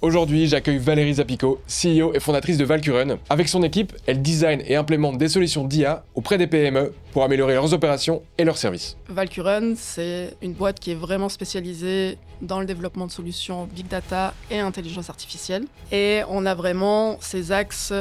Aujourd'hui, j'accueille Valérie Zapico, CEO et fondatrice de Valkuren. Avec son équipe, elle design et implémente des solutions d'IA auprès des PME pour améliorer leurs opérations et leurs services. Valkuren, c'est une boîte qui est vraiment spécialisée dans le développement de solutions Big Data et intelligence artificielle. Et on a vraiment ces axes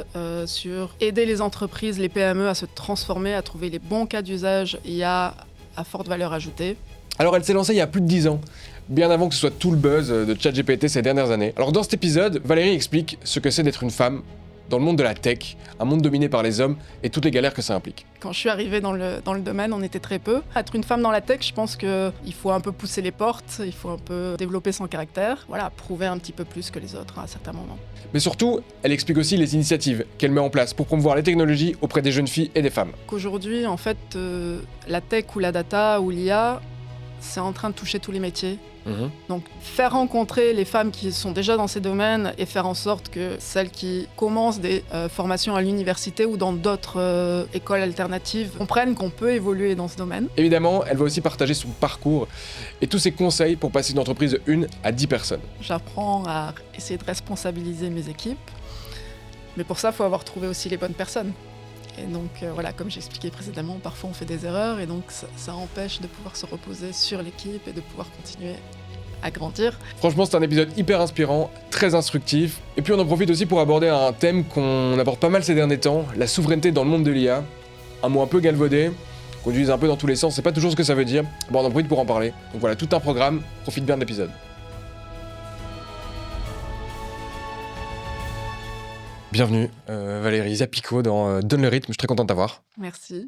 sur aider les entreprises, les PME à se transformer, à trouver les bons cas d'usage IA à forte valeur ajoutée. Alors elle s'est lancée il y a plus de 10 ans, bien avant que ce soit tout le buzz de ChatGPT ces dernières années. Alors dans cet épisode, Valérie explique ce que c'est d'être une femme dans le monde de la tech, un monde dominé par les hommes et toutes les galères que ça implique. Quand je suis arrivée dans le domaine, on était très peu. Être une femme dans la tech, je pense qu'il faut un peu pousser les portes, il faut un peu développer son caractère, voilà, prouver un petit peu plus que les autres à certains moments. Mais surtout, elle explique aussi les initiatives qu'elle met en place pour promouvoir les technologies auprès des jeunes filles et des femmes. Qu'aujourd'hui, en fait, la tech ou la data ou l'IA, c'est en train de toucher tous les métiers. Donc faire rencontrer les femmes qui sont déjà dans ces domaines et faire en sorte que celles qui commencent des formations à l'université ou dans d'autres écoles alternatives comprennent qu'on peut évoluer dans ce domaine. Évidemment, elle va aussi partager son parcours et tous ses conseils pour passer d'une entreprise de 1 à 10 personnes. J'apprends à essayer de responsabiliser mes équipes, mais pour ça, il faut avoir trouvé aussi les bonnes personnes. Et donc voilà, comme j'expliquais précédemment, parfois on fait des erreurs et donc ça empêche de pouvoir se reposer sur l'équipe et de pouvoir continuer à grandir. Franchement, c'est un épisode hyper inspirant, très instructif. Et puis on en profite aussi pour aborder un thème qu'on aborde pas mal ces derniers temps, la souveraineté dans le monde de l'IA. Un mot un peu galvaudé, qu'on utilise un peu dans tous les sens, c'est pas toujours ce que ça veut dire. Bon, on en profite pour en parler. Donc voilà, tout un programme, profite bien de l'épisode. Bienvenue Valérie Zapico dans Donne le rythme, je suis très content de t'avoir. Merci.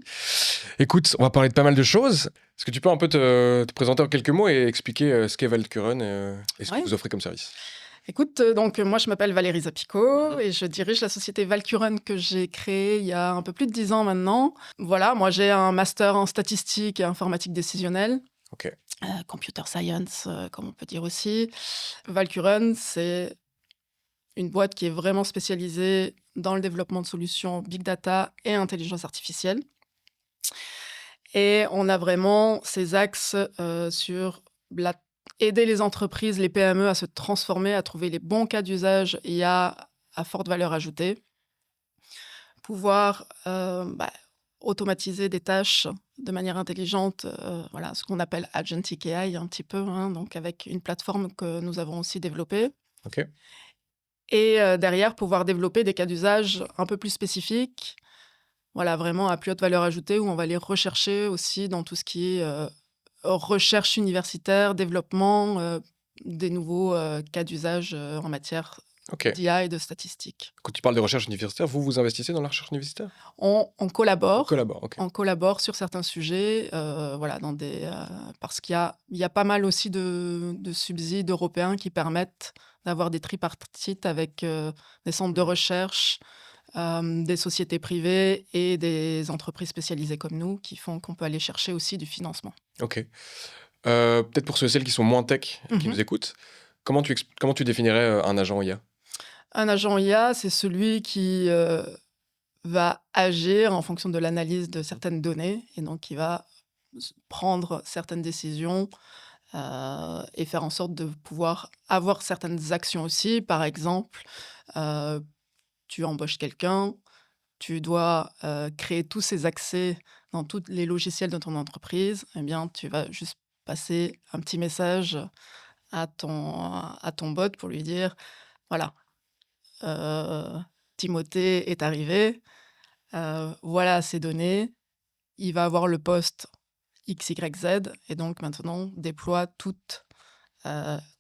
Écoute, on va parler de pas mal de choses. Est-ce que tu peux un peu te présenter en quelques mots et expliquer ce qu'est Valkuren et ce que vous offrez comme service ? Écoute, donc moi je m'appelle Valérie Zapico et je dirige la société Valkuren que j'ai créée il y a un peu plus de 10 ans maintenant. Voilà, moi j'ai un master en statistique et informatique décisionnelle. Ok. Computer science, comme on peut dire aussi. Valkuren, c'est une boîte qui est vraiment spécialisée dans le développement de solutions Big Data et intelligence artificielle. Et on a vraiment ces axes sur aider les entreprises, les PME à se transformer, à trouver les bons cas d'usage IA à forte valeur ajoutée. Pouvoir automatiser des tâches de manière intelligente, voilà, ce qu'on appelle Agentic AI un petit peu, donc avec une plateforme que nous avons aussi développée. Ok. Et derrière, pouvoir développer des cas d'usage un peu plus spécifiques, voilà, vraiment à plus haute valeur ajoutée, où on va les rechercher aussi dans tout ce qui est recherche universitaire, développement des nouveaux cas d'usage en matière d'IA et de statistiques. Quand tu parles de recherche universitaire, vous investissez dans la recherche universitaire ? On collabore. On collabore, ok. On collabore sur certains sujets, voilà, parce qu'il y a pas mal aussi de subsides européens qui permettent d'avoir des tripartites avec des centres de recherche, des sociétés privées et des entreprises spécialisées comme nous qui font qu'on peut aller chercher aussi du financement. Ok. Peut-être pour ceux et celles qui sont moins tech, qui nous écoutent, comment tu définirais un agent IA ? Un agent IA, c'est celui qui va agir en fonction de l'analyse de certaines données et donc qui va prendre certaines décisions et faire en sorte de pouvoir avoir certaines actions aussi. Par exemple, tu embauches quelqu'un, tu dois créer tous ces accès dans tous les logiciels de ton entreprise, eh bien, tu vas juste passer un petit message à ton bot pour lui dire, voilà, Timothée est arrivé, voilà ces données, il va avoir le poste XYZ, et donc maintenant, déploie tous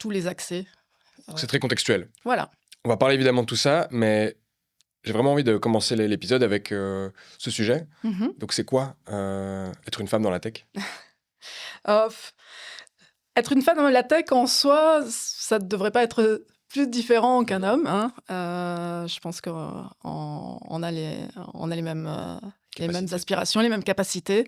les accès. C'est très contextuel. Voilà. On va parler évidemment de tout ça, mais j'ai vraiment envie de commencer l'épisode avec ce sujet. Donc c'est quoi être une femme dans la tech ? Être une femme dans la tech en soi, ça ne devrait pas être plus différent qu'un homme. Je pense qu'on a les mêmes aspirations, les mêmes capacités.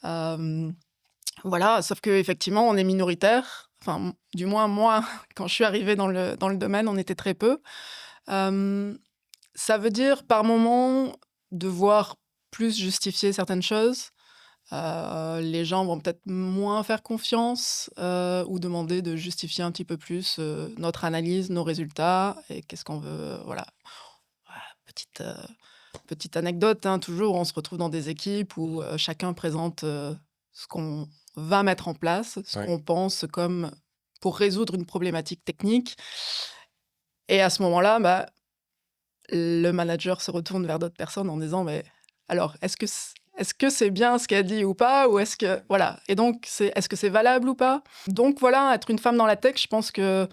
Voilà, sauf qu'effectivement, on est minoritaire. Enfin, du moins, moi, quand je suis arrivée dans le domaine, on était très peu. Ça veut dire, par moment, devoir plus justifier certaines choses. Les gens vont peut-être moins faire confiance ou demander de justifier un petit peu plus notre analyse, nos résultats et qu'est-ce qu'on veut. Voilà. Voilà, petite anecdote, hein, toujours, on se retrouve dans des équipes où chacun présente ce qu'on va mettre en place, ce Ouais. qu'on pense comme pour résoudre une problématique technique. Et à ce moment-là, bah, le manager se retourne vers d'autres personnes en disant, mais alors, est-ce que c'est bien ce qu'elle dit ou pas, ou est-ce que voilà. Et donc, est-ce que c'est valable ou pas? Donc voilà, être une femme dans la tech, je pense que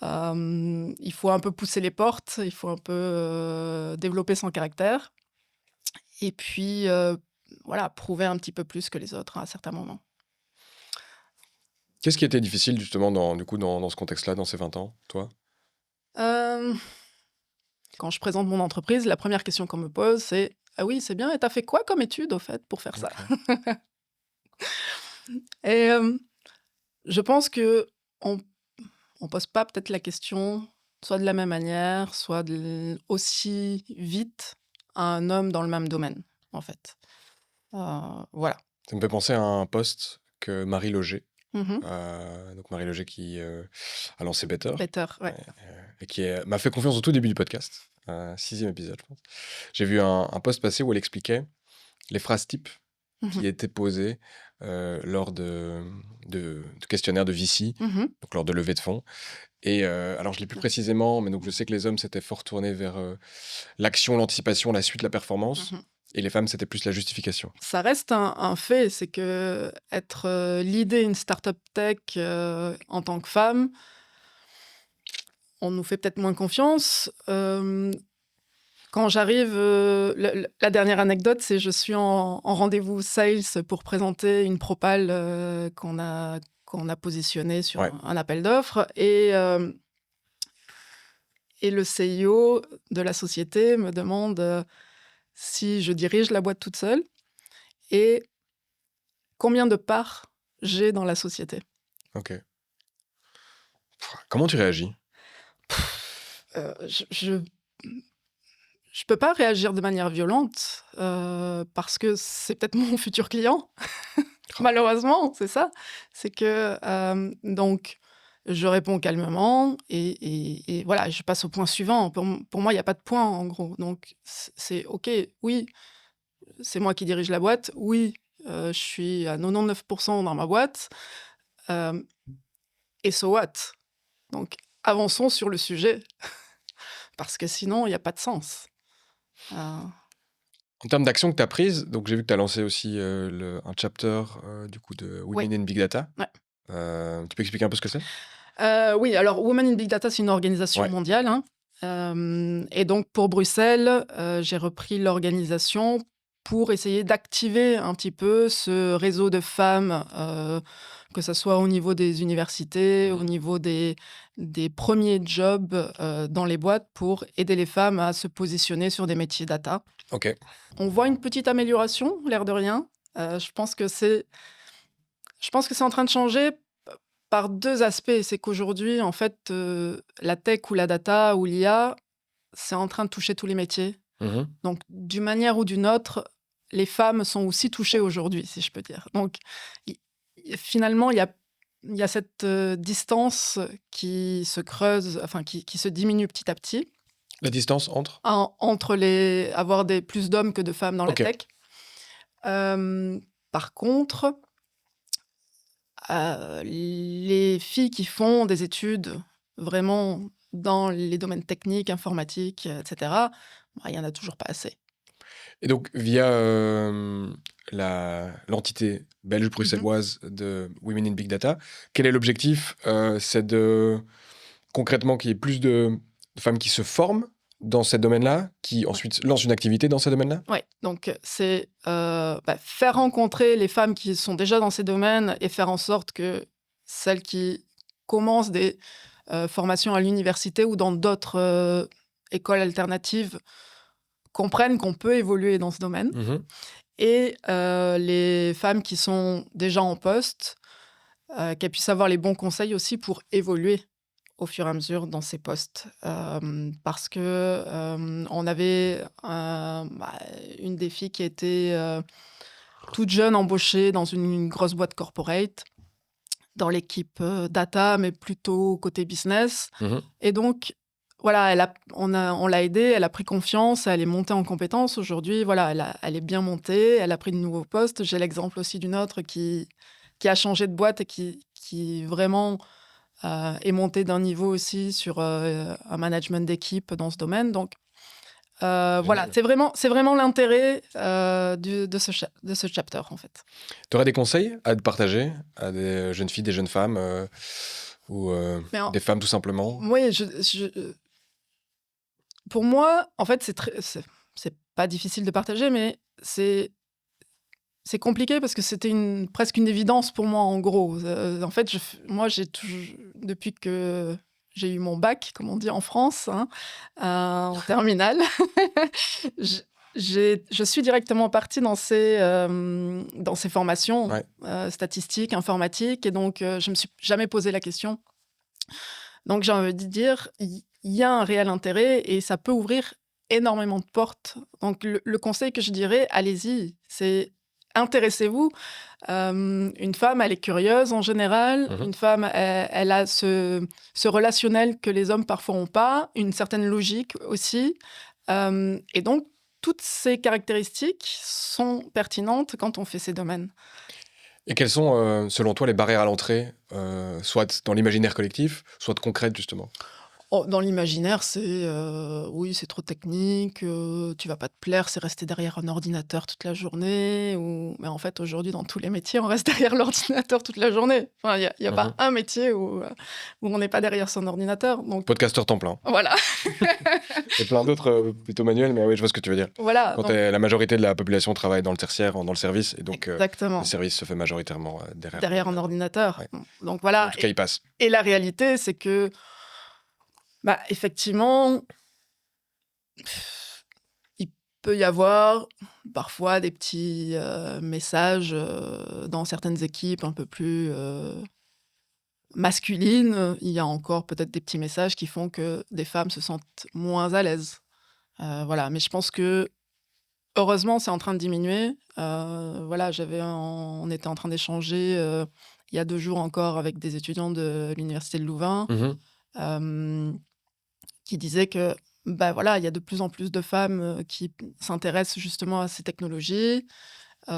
il faut un peu pousser les portes, il faut un peu développer son caractère, et puis voilà, prouver un petit peu plus que les autres à certains moments. Qu'est-ce qui était difficile justement dans ce contexte-là, dans ces 20 ans, toi? Euh, Quand je présente mon entreprise, la première question qu'on me pose, c'est ah oui, c'est bien, et t'as fait quoi comme étude au fait pour faire ça? Ok. Et je pense que on pose pas peut-être la question soit de la même manière, soit aussi vite à un homme dans le même domaine, en fait. Voilà. Ça me fait penser à un post que Marie Loger, Mhm. donc Marie Loger qui a lancé Better, Better, ouais. et qui m'a fait confiance au tout début du podcast, 6e épisode, je pense. J'ai vu un post passer où elle expliquait les phrases types Mhm. qui étaient posées lors de questionnaires de VC, Mhm. donc lors de levée de fonds. Et alors, je ne l'ai plus précisément, mais donc je sais que les hommes s'étaient fort tournés vers l'action, l'anticipation, la suite, la performance. Mhm. Et les femmes, c'était plus la justification. Ça reste un fait, c'est que être leader une startup tech en tant que femme, on nous fait peut-être moins confiance. Quand j'arrive, la dernière anecdote, c'est je suis en rendez-vous sales pour présenter une propale qu'on a positionnée sur Ouais. un appel d'offres. Et le CIO de la société me demande si je dirige la boîte toute seule et combien de parts j'ai dans la société. Ok. Comment tu réagis? Je peux pas réagir de manière violente parce que c'est peut-être mon futur client. Malheureusement, c'est ça. C'est que donc je réponds calmement et voilà, je passe au point suivant. Pour moi, il n'y a pas de point en gros. Donc c'est OK. Oui, c'est moi qui dirige la boîte. Oui, je suis à 99% dans ma boîte. Euh, et so what? Donc avançons sur le sujet parce que sinon, il n'y a pas de sens. En termes d'actions que tu as prises, donc j'ai vu que tu as lancé aussi un chapter du coup de Oui. Women in Big Data. Ouais. Tu peux expliquer un peu ce que c'est? Oui, alors Women in Big Data, c'est une organisation Ouais. mondiale, hein. Et donc pour Bruxelles, j'ai repris l'organisation pour essayer d'activer un petit peu ce réseau de femmes, que ça soit au niveau des universités, au niveau des premiers jobs dans les boîtes, pour aider les femmes à se positionner sur des métiers data. Ok. On voit une petite amélioration, l'air de rien. Je pense que c'est en train de changer par deux aspects. C'est qu'aujourd'hui, en fait, la tech ou la data ou l'IA, c'est en train de toucher tous les métiers. Mhm. Donc, d'une manière ou d'une autre, les femmes sont aussi touchées aujourd'hui, si je peux dire. Donc, finalement, il y a cette distance qui se creuse, enfin, qui se diminue petit à petit, La distance entre? entre avoir plus d'hommes que de femmes dans Ok. la tech. Par contre, les filles qui font des études vraiment dans les domaines techniques, informatiques, etc., bah, il y en a toujours pas assez. Et donc, via l'entité Mhm. belge-bruxelloise de Women in Big Data, quel est l'objectif? C'est concrètement qu'il y ait plus de femmes qui se forment dans ces domaines-là, qui ensuite lancent une activité dans ces domaines-là? Oui, donc c'est faire rencontrer les femmes qui sont déjà dans ces domaines et faire en sorte que celles qui commencent des formations à l'université ou dans d'autres écoles alternatives comprennent qu'on peut évoluer dans ce domaine. Mhm. Et les femmes qui sont déjà en poste, qu'elles puissent avoir les bons conseils aussi pour évoluer au fur et à mesure dans ces postes. Parce que on avait une des filles qui était toute jeune embauchée dans une grosse boîte corporate, dans l'équipe data, mais plutôt côté business. Mhm. Et donc, voilà, on l'a aidée, elle a pris confiance, elle est montée en compétences. Aujourd'hui, voilà, elle est bien montée, elle a pris de nouveaux postes. J'ai l'exemple aussi d'une autre qui a changé de boîte et qui vraiment est montée d'un niveau aussi sur un management d'équipe dans ce domaine. Donc, voilà, c'est vraiment l'intérêt de ce chapter, en fait. Tu aurais des conseils à te partager à des jeunes filles, des jeunes femmes ou des femmes tout simplement? Oui, pour moi, en fait, c'est pas difficile de partager, mais c'est compliqué parce que c'était presque une évidence pour moi, en gros. En fait, moi, depuis que j'ai eu mon bac, comme on dit en France, hein, en terminale, je suis directement partie dans ces formations statistiques, informatiques, et donc je me suis jamais posé la question. Donc j'ai envie de dire, il y a un réel intérêt et ça peut ouvrir énormément de portes. Donc le conseil que je dirais, allez-y, c'est intéressez-vous. Une femme, elle est curieuse en général. Une femme, elle a ce relationnel que les hommes parfois n'ont pas, une certaine logique aussi. Et donc, toutes ces caractéristiques sont pertinentes quand on fait ces domaines. Et quelles sont, selon toi, les barrières à l'entrée, soit dans l'imaginaire collectif, soit concrètes, justement? Dans l'imaginaire, oui, c'est trop technique, tu vas pas te plaire, c'est rester derrière un ordinateur toute la journée. Mais en fait, aujourd'hui, dans tous les métiers, on reste derrière l'ordinateur toute la journée. Enfin, il n'y a pas un métier où on n'est pas derrière son ordinateur. Donc... Podcasteur temps plein. Voilà. Et plein d'autres plutôt manuels, mais oui, je vois ce que tu veux dire. Voilà. Quand la majorité de la population travaille dans le tertiaire, dans le service, et donc exactement. le service se fait majoritairement derrière un ordinateur. Ouais. Donc voilà. En tout cas, il passe. Et la réalité, c'est que effectivement, il peut y avoir parfois des petits messages dans certaines équipes un peu plus masculines. Il y a encore peut-être des petits messages qui font que des femmes se sentent moins à l'aise. Voilà, mais je pense que heureusement, c'est en train de diminuer. Voilà, on était en train d'échanger il y a 2 jours encore avec des étudiants de l'Université de Louvain. Qui disait que voilà, il y a de plus en plus de femmes qui s'intéressent justement à ces technologies. Et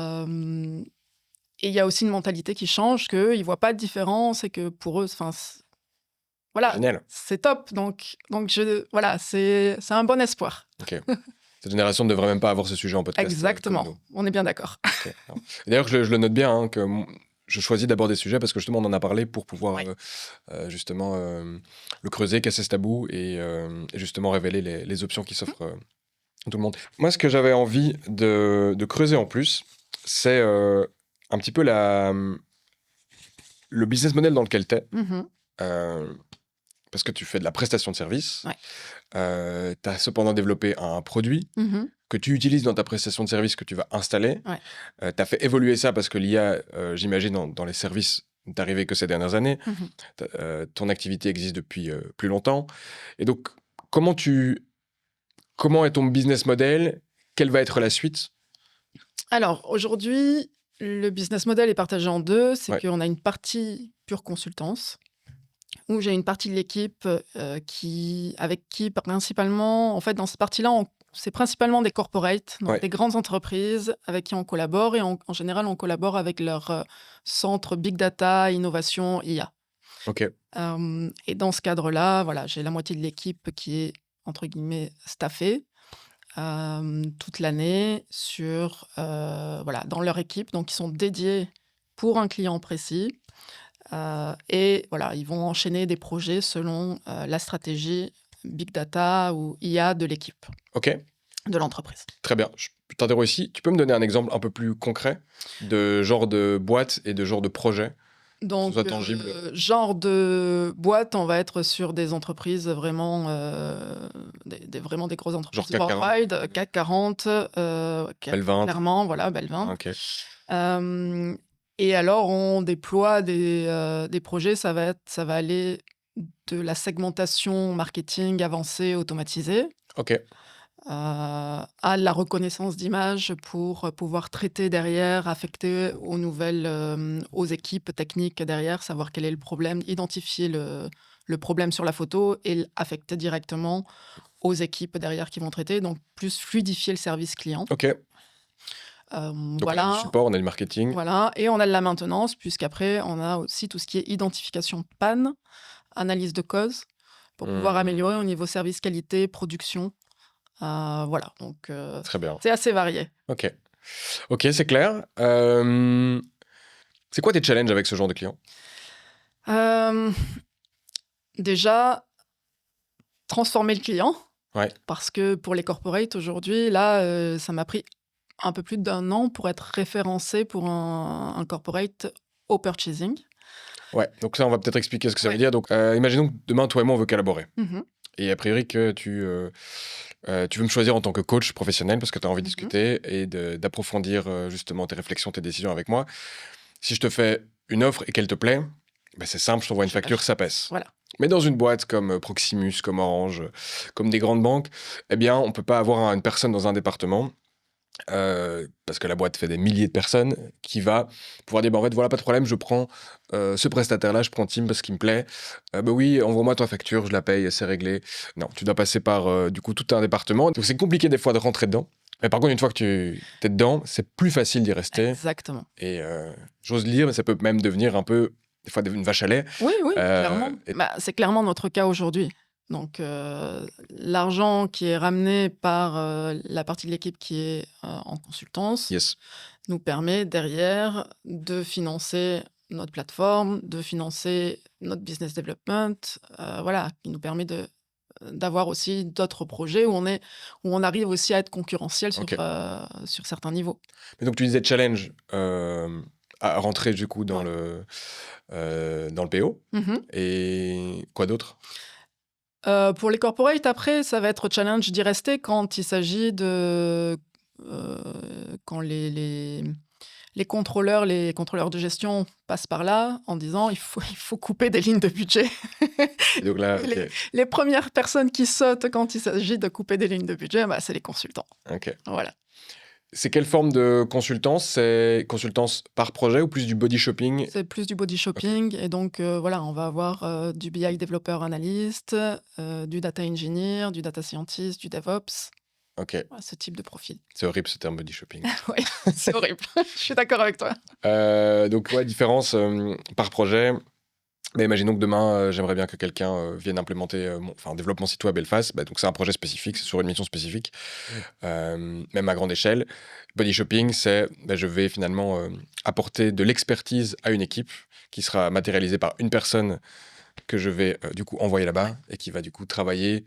il y a aussi une mentalité qui change, qu'ils ne voient pas de différence et que pour eux, voilà, génial. C'est top. Donc voilà, c'est un bon espoir. Ok. Cette génération ne devrait même pas avoir ce sujet en podcast. Exactement, on est bien d'accord. Okay. D'ailleurs, je le note bien, hein, que je choisis d'abord des sujets parce que justement on en a parlé pour pouvoir justement le creuser, casser ce tabou et justement révéler les options qui s'offrent à tout le monde. Moi, ce que j'avais envie de creuser en plus, c'est un petit peu le business model dans lequel tu es. Parce que tu fais de la prestation de service. Tu as cependant développé un produit que tu utilises dans ta prestation de service que tu vas installer. Tu as fait évoluer ça parce que l'IA, j'imagine, dans les services, n'est arrivé que ces dernières années. Ton activité existe depuis plus longtemps. Et donc, comment est ton business model? Quelle va être la suite? Alors, aujourd'hui, le business model est partagé en deux. C'est qu'on a une partie pure consultance, où j'ai une partie de l'équipe avec qui principalement, en fait, dans cette partie-là, c'est principalement des corporates, donc des grandes entreprises avec qui on collabore, et en général, on collabore avec leur centre Big Data, Innovation, IA. Et dans ce cadre-là, voilà, j'ai la moitié de l'équipe qui est, entre guillemets, staffée toute l'année dans leur équipe, donc ils sont dédiés pour un client précis. Et voilà, ils vont enchaîner des projets selon la stratégie Big Data ou IA de l'équipe, de l'entreprise. Très bien. Je t'interroge ici. Tu peux me donner un exemple un peu plus concret de genre de boîte et de genre de projet? Donc, genre de boîte, on va être sur des entreprises vraiment, vraiment des grosses entreprises worldwide, CAC 40, Bel 20. Clairement, voilà, Bel 20. Et alors, on déploie des projets, ça va aller de la segmentation marketing avancée, automatisée, à la reconnaissance d'images pour pouvoir traiter derrière, affecter aux nouvelles, aux équipes techniques derrière, savoir quel est le problème, identifier le problème sur la photo et affecter directement aux équipes derrière qui vont traiter, donc plus fluidifier le service client. Ok. Donc on a du Voilà, support, on a du marketing. voilà, et on a de la maintenance, puisqu'après on a aussi tout ce qui est identification de panne, analyse de cause, pour pouvoir améliorer au niveau service qualité, production. Voilà, donc Très bien. c'est assez varié. Ok. Ok, c'est clair. C'est quoi tes challenges avec ce genre de client? Euh, Déjà, transformer le client, Ouais. parce que pour les corporates aujourd'hui, là, ça m'a pris un peu plus d'1 an pour être référencé pour un corporate au purchasing. Ouais, donc ça, on va peut-être expliquer ce que ça veut Ouais. dire. Donc, imaginons que demain, toi et moi, on veut collaborer. Mhm, Et a priori que tu veux me choisir en tant que coach professionnel parce que tu as envie de mhm. discuter et d'approfondir justement tes réflexions, tes décisions avec moi. Si je te fais une offre et qu'elle te plaît, ben c'est simple, je t'envoie une facture, ça pèse. Voilà. Mais dans une boîte comme Proximus, comme Orange, comme des grandes banques, eh bien, on peut pas avoir une personne dans un département parce que la boîte fait des milliers de personnes, qui va pouvoir dire, bah, en fait, voilà, pas de problème, je prends ce prestataire-là, je prends Tim parce qu'il me plaît. Bah oui, envoie-moi ta facture, je la paye, c'est réglé. Non, tu dois passer par, du coup, tout un département. Donc, c'est compliqué des fois de rentrer dedans. Mais par contre, une fois que tu es dedans, c'est plus facile d'y rester. Exactement. Et j'ose le dire, mais ça peut même devenir un peu, des fois, une vache à lait. Oui, oui, clairement. Et- Bah, c'est clairement notre cas aujourd'hui. Donc, l'argent qui est ramené par la partie de l'équipe qui est en consultance Yes. nous permet derrière de financer notre plateforme, de financer notre business development, voilà, qui nous permet d'avoir aussi d'autres projets où on arrive aussi à être concurrentiel Ok. sur certains niveaux. Mais donc, tu disais challenge à rentrer, du coup, dans Ouais. le PO. Mhm. Et quoi d'autre? Pour les corporates, après, ça va être challenge d'y rester quand il s'agit de... quand les contrôleurs de gestion passent par là en disant il faut couper des lignes de budget. Et donc là, Et ok. les premières personnes qui sautent quand il s'agit de couper des lignes de budget, bah, c'est les consultants. Ok. Voilà. C'est quelle forme de consultance? C'est consultance par projet ou plus du body shopping? C'est plus du body shopping. Et donc, voilà, on va avoir du BI développeur analyste, du data engineer, du data scientist, du DevOps. Ok, Voilà, ce type de profil. c'est horrible ce terme body shopping. Oui, c'est horrible. Je suis d'accord avec toi. Donc, ouais, différence par projet. Mais imaginons que demain, j'aimerais bien que quelqu'un vienne implémenter, développe mon site web et le fasse. Bah, donc, c'est un projet spécifique, c'est sur une mission spécifique, même à grande échelle. Body shopping, c'est je vais finalement apporter de l'expertise à une équipe qui sera matérialisée par une personne que je vais du coup envoyer là-bas et qui va du coup travailler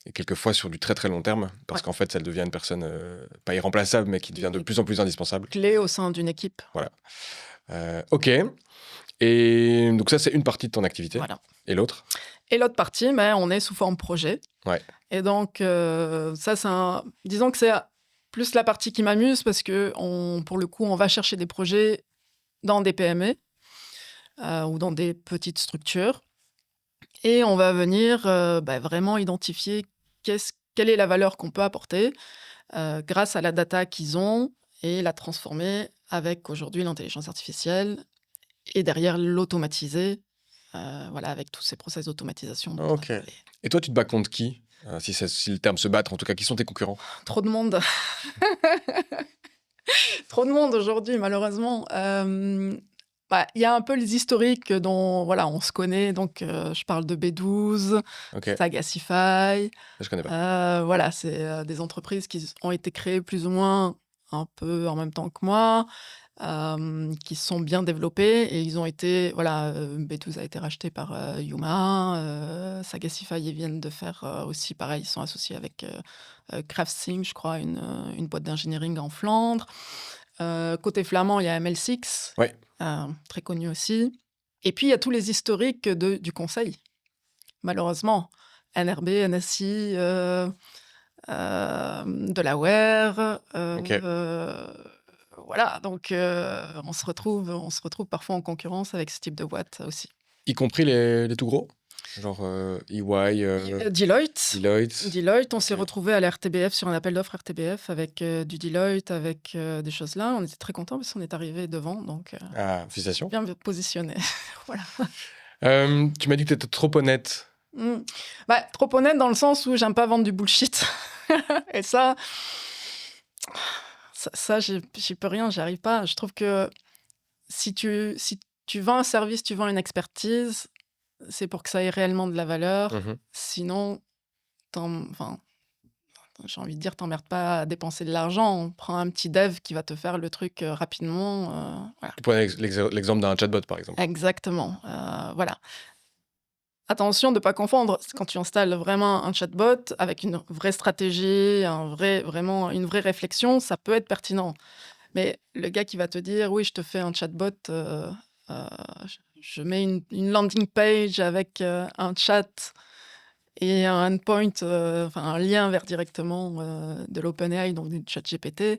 et quelquefois sur du très très long terme parce Ouais. qu'en fait, elle devient une personne pas irremplaçable, mais qui devient de plus en plus indispensable. Clé au sein d'une équipe. Ok. Et donc ça, c'est une partie de ton activité. Voilà. Et l'autre? Et l'autre partie, ben, on est sous forme projet. Ouais. Et donc, ça, disons que c'est plus la partie qui m'amuse parce que, pour le coup, on va chercher des projets dans des PME ou dans des petites structures. Et on va venir vraiment identifier quelle est la valeur qu'on peut apporter grâce à la data qu'ils ont et la transformer avec aujourd'hui l'intelligence artificielle et derrière l'automatiser voilà, avec tous ces process d'automatisation. dont on a Ok. parlé. Et toi, tu te bats contre qui? Si le terme se battre, en tout cas, qui sont tes concurrents? Trop de monde. Trop de monde aujourd'hui, malheureusement. Il y a un peu les historiques dont voilà, on se connaît. Donc, je parle de B12, Ok, Sagacify. je connais pas. Voilà, c'est des entreprises qui ont été créées plus ou moins un peu en même temps que moi, qui se sont bien développées et ils ont été, voilà, B12 a été racheté par Yuma, Sagacify, ils viennent de faire aussi pareil, ils sont associés avec Craftsync, je crois, une boîte d'engineering en Flandre. Côté flamand, il y a ML6, Ouais. très connu aussi. Et puis, il y a tous les historiques du conseil, malheureusement. NRB, NSI, Delaware. Ok. Voilà, donc on se retrouve parfois en concurrence avec ce type de boîte aussi. Y compris les tout gros? Genre EY, Deloitte. Deloitte. On s'est Ok. retrouvé à la RTBF sur un appel d'offres RTBF avec du Deloitte, avec des choses là. On était très contents parce qu'on est arrivé devant, donc Ah, félicitations. bien positionné. Voilà. Tu m'as dit que tu étais trop honnête. Mm. Bah, trop honnête dans le sens où j'aime pas vendre du bullshit. Et ça j'y peux rien, j'y arrive pas. Je trouve que si tu vends un service, tu vends une expertise, c'est pour que ça ait réellement de la valeur. Mhm. Sinon, enfin, j'ai envie de dire, t'emmerdes pas à dépenser de l'argent. On prend un petit dev qui va te faire le truc rapidement. Voilà. Tu prenais l'exemple d'un chatbot, par exemple. Exactement. Voilà. Attention de ne pas confondre. Quand tu installes vraiment un chatbot avec une vraie stratégie, vraiment une vraie réflexion, ça peut être pertinent. Mais le gars qui va te dire, oui, je te fais un chatbot, je mets une landing page avec un chat et un endpoint, enfin un lien vers directement de l'OpenAI, donc du chat GPT,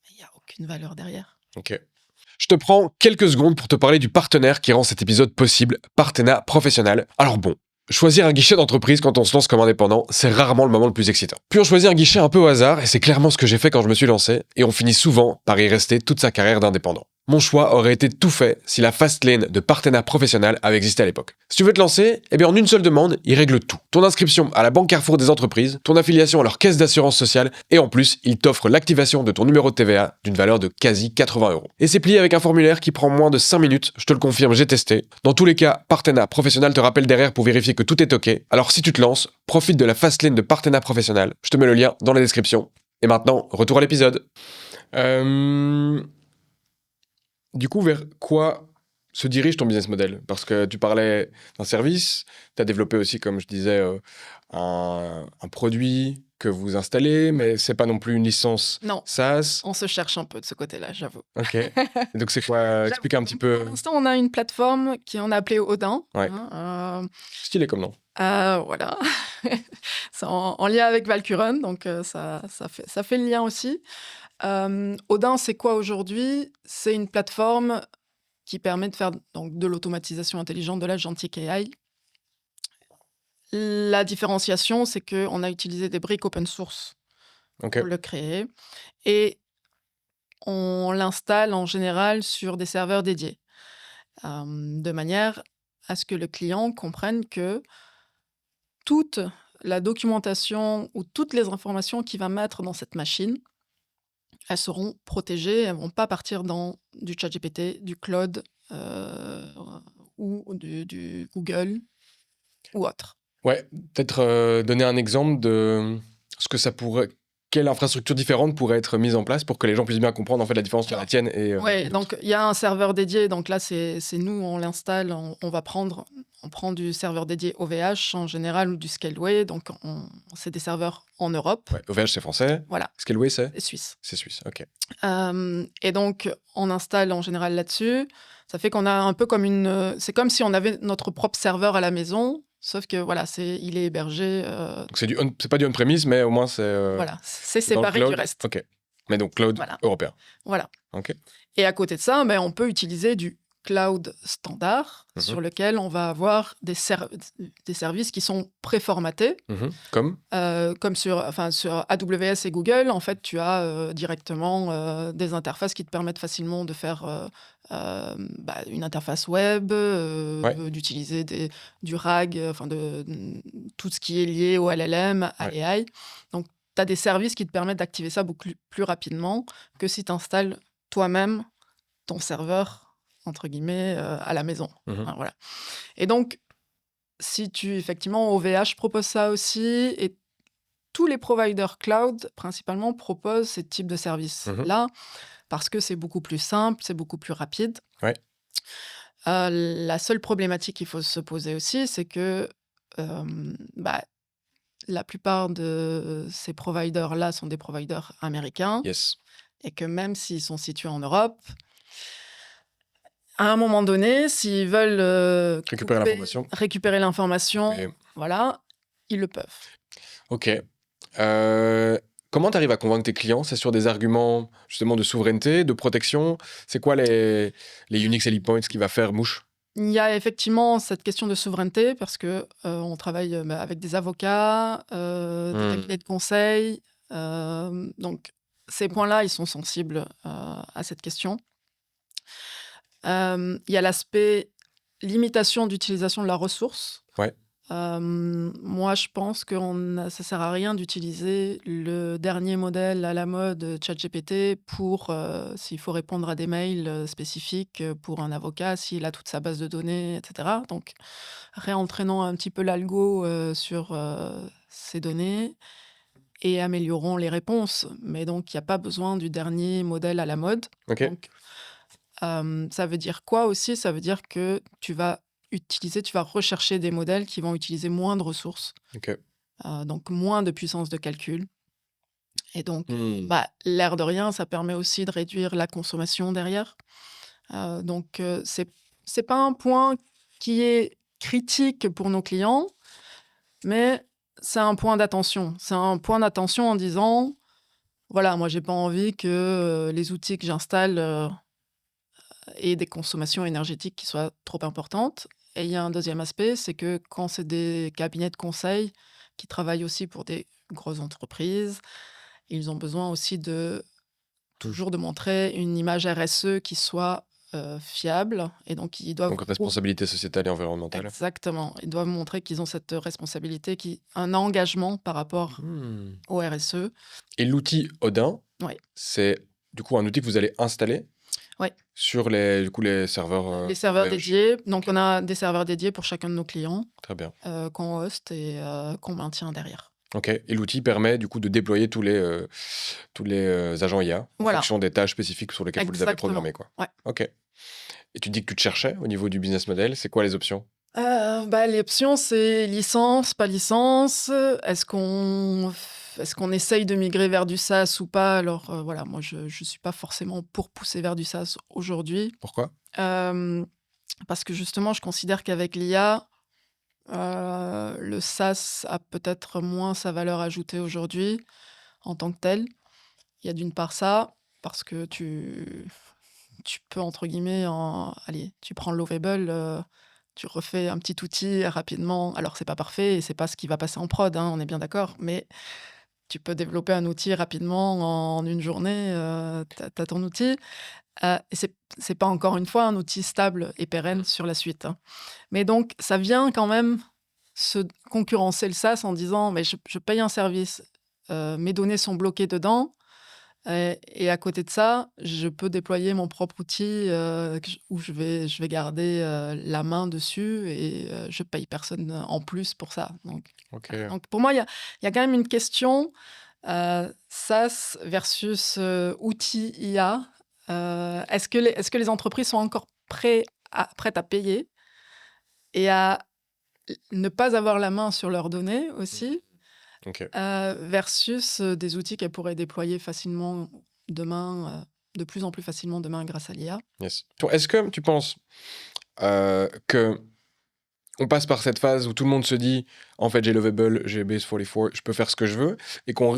il n'y a aucune valeur derrière. Ok. Je te prends quelques secondes pour te parler du partenaire qui rend cet épisode possible, Partena Professionnel. Alors bon, choisir un guichet d'entreprise quand on se lance comme indépendant, c'est rarement le moment le plus excitant. Puis on choisit un guichet un peu au hasard, et c'est clairement ce que j'ai fait quand je me suis lancé, et on finit souvent par y rester toute sa carrière d'indépendant. Mon choix aurait été tout fait si la fast lane de Partena Professionnel avait existé à l'époque. Si tu veux te lancer, eh bien en une seule demande, il règle tout. Ton inscription à la Banque Carrefour des entreprises, ton affiliation à leur caisse d'assurance sociale, et en plus, il t'offre l'activation de ton numéro de TVA d'une valeur de quasi 80 €. Et c'est plié avec un formulaire qui prend moins de 5 minutes, je te le confirme, j'ai testé. Dans tous les cas, Partena Professionnel te rappelle derrière pour vérifier que tout est ok. Alors si tu te lances, profite de la fast lane de Partena Professionnel. Je te mets le lien dans la description. Et maintenant, retour à l'épisode. Du coup, vers quoi se dirige ton business model? Parce que tu parlais d'un service, tu as développé aussi, comme je disais, un produit que vous installez, mais c'est pas non plus une licence Non, SaaS. on se cherche un peu de ce côté-là, j'avoue. Ok. Et donc c'est quoi? Explique un petit peu. Pour l'instant, on a une plateforme qu'on a appelée Odin. Ouais. Stylé comme nom. Voilà. C'est en lien avec Valkuren, donc ça fait le lien aussi. Odin, c'est quoi aujourd'hui? C'est une plateforme qui permet de faire donc, de l'automatisation intelligente de l'agentic AI. La différenciation, c'est qu'on a utilisé des briques open source Ok. pour le créer et on l'installe en général sur des serveurs dédiés, de manière à ce que le client comprenne que toute la documentation ou toutes les informations qu'il va mettre dans cette machine, elles seront protégées, elles ne vont pas partir dans du ChatGPT, du Claude ou du Google ou autre. Ouais, peut-être donner un exemple de ce que ça pourrait. Quelle infrastructure différente pourrait être mise en place pour que les gens puissent bien comprendre en fait la différence entre la tienne et. Oui, donc il y a un serveur dédié, donc là c'est nous, on l'installe, on prend du serveur dédié OVH en général ou du Scaleway, donc c'est des serveurs en Europe. Ouais, OVH c'est français. Voilà. Scaleway c'est Suisse. C'est suisse, ok. Et donc on installe en général là-dessus. Ça fait qu'on a un peu comme c'est comme si on avait notre propre serveur à la maison, sauf que voilà, il est hébergé. Donc c'est pas du on-premise, mais au moins c'est. Voilà, c'est dans le séparé cloud. du reste. Ok. Mais donc cloud Voilà. européen. Voilà. Ok. Et à côté de ça, on peut utiliser du cloud standard sur lequel on va avoir des services qui sont préformatés. Comme sur AWS et Google, en fait, tu as directement des interfaces qui te permettent facilement de faire une interface web, d'utiliser du RAG, tout ce qui est lié au LLM, à l'AI. Donc, tu as des services qui te permettent d'activer ça beaucoup plus rapidement que si tu installes toi-même ton serveur, entre guillemets, à la maison. Enfin, voilà. Et donc, effectivement, OVH propose ça aussi, et tous les providers cloud, principalement, proposent ce type de service-là, parce que c'est beaucoup plus simple, c'est beaucoup plus rapide. Ouais. La seule problématique qu'il faut se poser aussi, c'est que la plupart de ces providers-là sont des providers américains, Yes. et que même s'ils sont situés en Europe, à un moment donné, s'ils veulent récupérer l'information, voilà, ils le peuvent. Ok. Comment tu arrives à convaincre tes clients? C'est sur des arguments justement de souveraineté, de protection? C'est quoi les unique selling points qui va faire mouche? Il y a effectivement cette question de souveraineté parce que on travaille avec des avocats, des cabinets de conseil. Donc, ces points-là, ils sont sensibles à cette question. Il y a l'aspect limitation d'utilisation de la ressource. Ouais. Moi, je pense que ça sert à rien d'utiliser le dernier modèle à la mode, ChatGPT, pour s'il faut répondre à des mails spécifiques pour un avocat, s'il a toute sa base de données, etc. Donc, réentraînons un petit peu l'algo sur ces données et améliorons les réponses. Mais donc, il n'y a pas besoin du dernier modèle à la mode. Ok. Donc, ça veut dire quoi aussi? Ça veut dire que tu vas rechercher des modèles qui vont utiliser moins de ressources, Ok. donc moins de puissance de calcul. Et donc, Hmm. l'air de rien, ça permet aussi de réduire la consommation derrière. Donc, c'est pas un point qui est critique pour nos clients, mais c'est un point d'attention. C'est un point d'attention en disant, voilà, moi, j'ai pas envie que les outils que j'installe aient des consommations énergétiques qui soient trop importantes. Et il y a un deuxième aspect, c'est que quand c'est des cabinets de conseil qui travaillent aussi pour des grosses entreprises, ils ont besoin aussi toujours de montrer une image RSE qui soit fiable. Et donc, ils doivent... Donc, responsabilité sociétale et environnementale. Exactement. Ils doivent montrer qu'ils ont cette responsabilité, un engagement par rapport au RSE. Et l'outil Odin, Ouais. c'est du coup un outil que vous allez installer Ouais. sur les serveurs. Les serveurs OVH. dédiés. Donc, on a des serveurs dédiés pour chacun de nos clients Très bien. qu'on host et qu'on maintient derrière. Ok. Et l'outil permet du coup de déployer tous les agents IA en Voilà. fonction des tâches spécifiques sur lesquelles vous les avez Exactement. programmés, quoi. Ouais. Ok. Et tu dis que tu te cherchais au niveau du business model. C'est quoi les options? Les options, c'est licence, pas licence. Est-ce qu'on essaye de migrer vers du SaaS ou pas? Alors voilà, moi je suis pas forcément pour pousser vers du SaaS aujourd'hui. Pourquoi? Parce que justement, je considère qu'avec l'IA, le SaaS a peut-être moins sa valeur ajoutée aujourd'hui en tant que tel. Il y a d'une part ça, parce que tu peux, entre guillemets, allez, tu prends Lovable, tu refais un petit outil rapidement. Alors, c'est pas parfait et c'est pas ce qui va passer en prod, hein, on est bien d'accord, mais tu peux développer un outil rapidement en une journée, t'as ton outil. Et c'est pas encore une fois un outil stable et pérenne sur la suite, hein. Mais donc, ça vient quand même se concurrencer le SaaS en disant, mais je paye un service, mes données sont bloquées dedans. Et à côté de ça, je peux déployer mon propre outil où je vais garder la main dessus et je paye personne en plus pour ça. Donc, Ok. donc pour moi, il y a quand même une question SaaS versus outils IA. Est-ce que les entreprises sont encore prêtes à payer et à ne pas avoir la main sur leurs données aussi? Ok. Versus des outils qu'elles pourraient déployer facilement demain, de plus en plus facilement demain grâce à l'IA. Yes. Est-ce que tu penses que on passe par cette phase où tout le monde se dit en fait j'ai Lovable, j'ai Base44, je peux faire ce que je veux et qu'on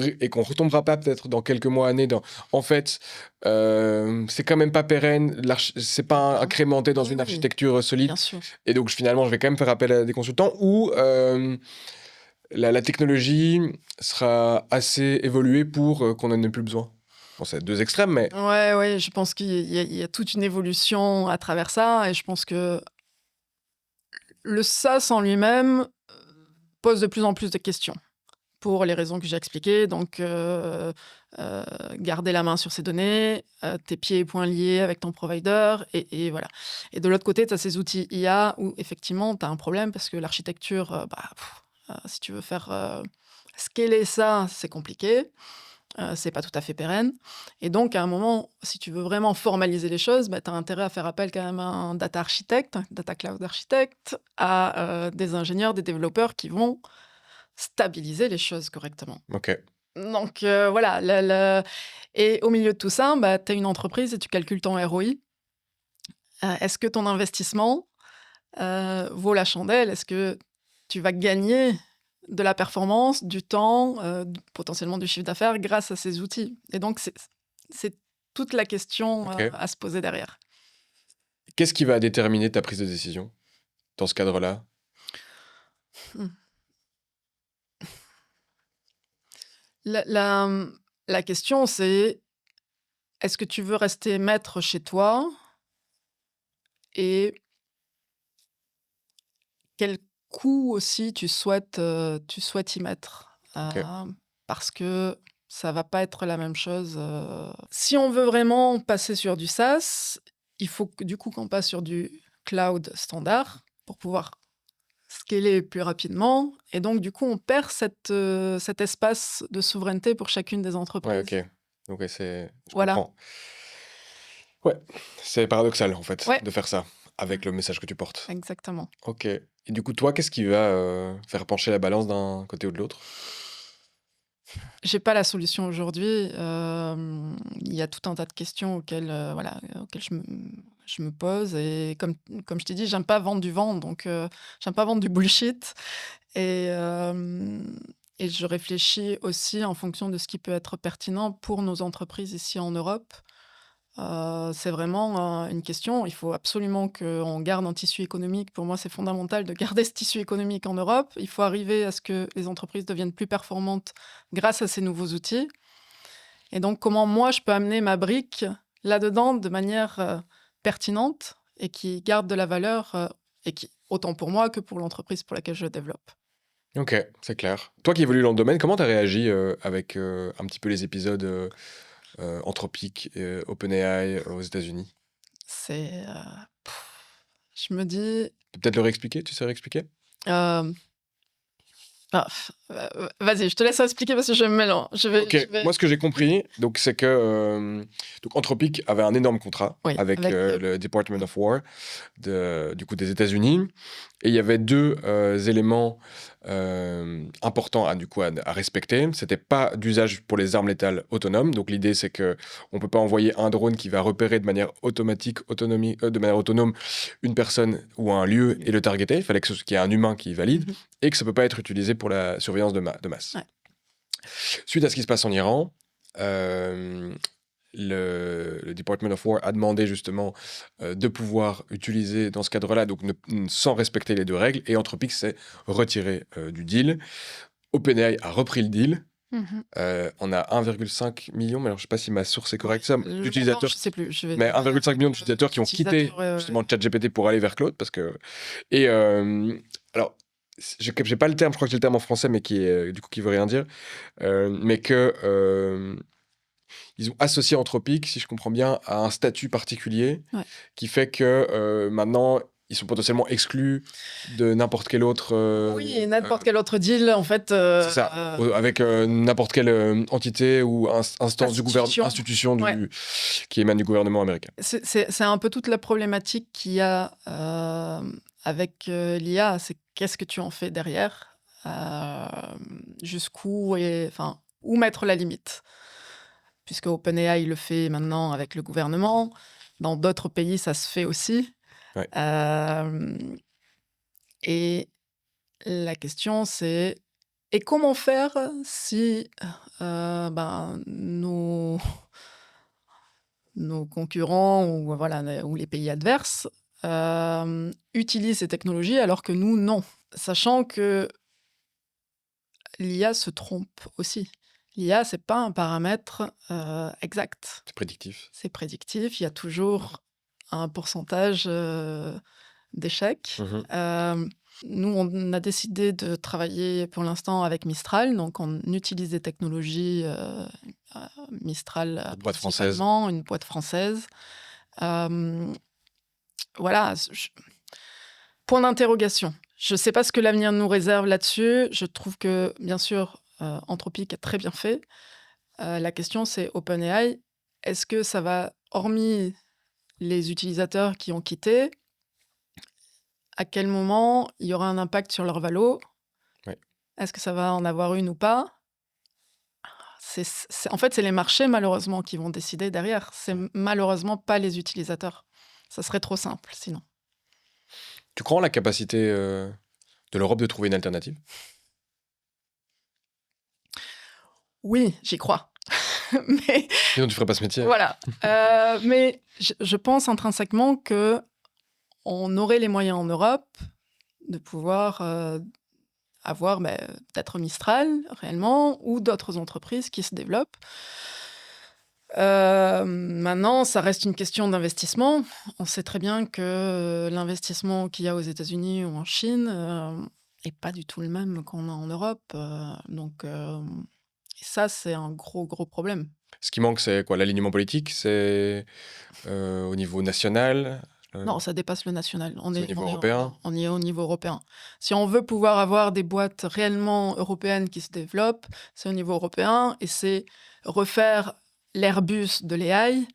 retombera pas peut-être dans quelques mois, années dans en fait c'est quand même pas pérenne, c'est pas incrémenté dans une Oui, architecture solide bien sûr. et donc finalement je vais quand même faire appel à des consultants ou la technologie sera assez évoluée pour qu'on en ait plus besoin. Bon, c'est deux extrêmes, mais... Ouais, je pense qu'il y a toute une évolution à travers ça, et je pense que le SaaS en lui-même pose de plus en plus de questions, pour les raisons que j'ai expliquées. Donc, garder la main sur ces données, tes pieds et poings liés avec ton provider, et voilà. Et de l'autre côté, tu as ces outils IA où, effectivement, tu as un problème, parce que l'architecture, si tu veux faire scaler ça, c'est compliqué. C'est pas tout à fait pérenne. Et donc, à un moment, si tu veux vraiment formaliser les choses, tu as intérêt à faire appel quand même à un data architecte, un data cloud architecte, à des ingénieurs, des développeurs qui vont stabiliser les choses correctement. Ok. Donc, voilà. Et au milieu de tout ça, tu as une entreprise et tu calcules ton ROI. Est-ce que ton investissement vaut la chandelle? Est-ce que tu vas gagner de la performance, du temps, potentiellement du chiffre d'affaires grâce à ces outils? Et donc, c'est toute la question Ok. à se poser derrière. Qu'est-ce qui va déterminer ta prise de décision dans ce cadre-là? Hmm. La, la- la question, c'est est-ce que tu veux rester maître chez toi et quel coût aussi tu souhaites y mettre? Ok. Parce que ça va pas être la même chose. Si on veut vraiment passer sur du SaaS, il faut du coup qu'on passe sur du cloud standard pour pouvoir scaler plus rapidement. Et donc, du coup, on perd cet espace de souveraineté pour chacune des Ouais, entreprises. ok. Donc, ouais, je Voilà. comprends. Ouais, c'est paradoxal, en fait, Ouais, de faire ça, avec le message que tu portes. exactement. Ok. Et du coup, toi, qu'est-ce qui va faire pencher la balance d'un côté ou de l'autre? J'ai pas la solution aujourd'hui. Il y a tout un tas de questions auxquelles je me pose. Et comme je t'ai dit, j'aime pas vendre du vent, donc j'aime pas vendre du bullshit. Et, euh, et je réfléchis aussi en fonction de ce qui peut être pertinent pour nos entreprises ici en Europe. C'est vraiment une question. Il faut absolument qu'on garde un tissu économique. Pour moi, c'est fondamental de garder ce tissu économique en Europe. Il faut arriver à ce que les entreprises deviennent plus performantes grâce à ces nouveaux outils. Et donc, comment moi, je peux amener ma brique là-dedans de manière pertinente et qui garde de la valeur, et qui, autant pour moi que pour l'entreprise pour laquelle je développe. Ok, c'est clair. Toi qui évolues dans le domaine, comment t'as réagi avec un petit peu les épisodes Anthropic, OpenAI aux États-Unis? C'est, je me dis, Tu peux peut-être le réexpliquer? Tu sais réexpliquer? euh, vas-y, je te laisse expliquer parce que je me mélange. Ok, moi ce que j'ai compris, donc c'est que donc Anthropic avait un énorme contrat Oui, avec avec le Department of War du coup des États-Unis, et il y avait deux éléments importants à respecter. C'était pas d'usage pour les armes létales autonomes. Donc l'idée c'est que on peut pas envoyer un drone qui va repérer de manière de manière autonome une personne ou un lieu et le targeter. Il fallait qu'il y ait un humain qui valide, et que ça peut pas être utilisé pour la surveillance de masse. Ouais. Suite à ce qui se passe en Iran, euh, le Department of War a demandé justement de pouvoir utiliser dans ce cadre-là, donc sans respecter les deux règles, et Anthropic s'est retiré du deal. OpenAI a repris le deal. Mhm. On a 1,5 million, mais alors je sais pas si ma source est correcte, ça, Le d'utilisateurs, montant, je sais plus. mais 1,5 million d'utilisateurs qui ont quitté justement ChatGPT pour aller vers Claude, parce que et alors j'ai pas le terme, je crois que c'est le terme en français, mais qui est du coup qui veut rien dire, mais que ils ont associé Anthropic, si je comprends bien, à un statut particulier qui fait que maintenant, ils sont potentiellement exclus de n'importe quel autre... oui, n'importe quel autre deal, en fait. c'est ça, avec n'importe quelle entité ou instance du gouvernement, institution qui émane du gouvernement américain. C'est un peu toute la problématique qu'il y a avec l'IA, c'est qu'est-ce que tu en fais derrière, jusqu'où où mettre la limite. Puisque OpenAI le fait maintenant avec le gouvernement, dans d'autres pays ça se fait aussi. Ouais. Et la question c'est et comment faire si nos concurrents ou les pays adverses utilisent ces technologies alors que nous, non. Sachant que l'IA se trompe aussi. L'IA, c'est pas un paramètre exact. C'est prédictif. C'est prédictif. Il y a toujours un pourcentage d'échecs. Nous, on a décidé de travailler pour l'instant avec Mistral. Donc, on utilise des technologies Mistral, une boîte française. Une boîte française. Voilà. Point d'interrogation. Je ne sais pas ce que l'avenir nous réserve là-dessus. Je trouve que, bien sûr, Anthropic a très bien fait. La question, c'est OpenAI. Est-ce que ça va, hormis les utilisateurs qui ont quitté, à quel moment il y aura un impact sur leur valo? Est-ce que ça va en avoir une ou pas? En fait, c'est les marchés, malheureusement, qui vont décider derrière. C'est malheureusement pas les utilisateurs. Ça serait trop simple, sinon. Tu crois en la capacité de l'Europe de trouver une alternative? Oui, j'y crois. Mais... Sinon, tu ferais pas ce métier. Voilà. Mais je pense intrinsèquement que on aurait les moyens en Europe de pouvoir avoir peut-être Mistral réellement ou d'autres entreprises qui se développent. Maintenant, ça reste une question d'investissement. On sait très bien que l'investissement qu'il y a aux États-Unis ou en Chine n'est pas du tout le même qu'on a en Europe. Donc, ça, c'est un gros, gros problème. Ce qui manque, c'est quoi? L'alignement politique? C'est au niveau national? Non, ça dépasse le national. C'est au niveau européen? On y est au niveau européen. Si on veut pouvoir avoir des boîtes réellement européennes qui se développent, c'est au niveau européen et c'est refaire l'Airbus de l'AI.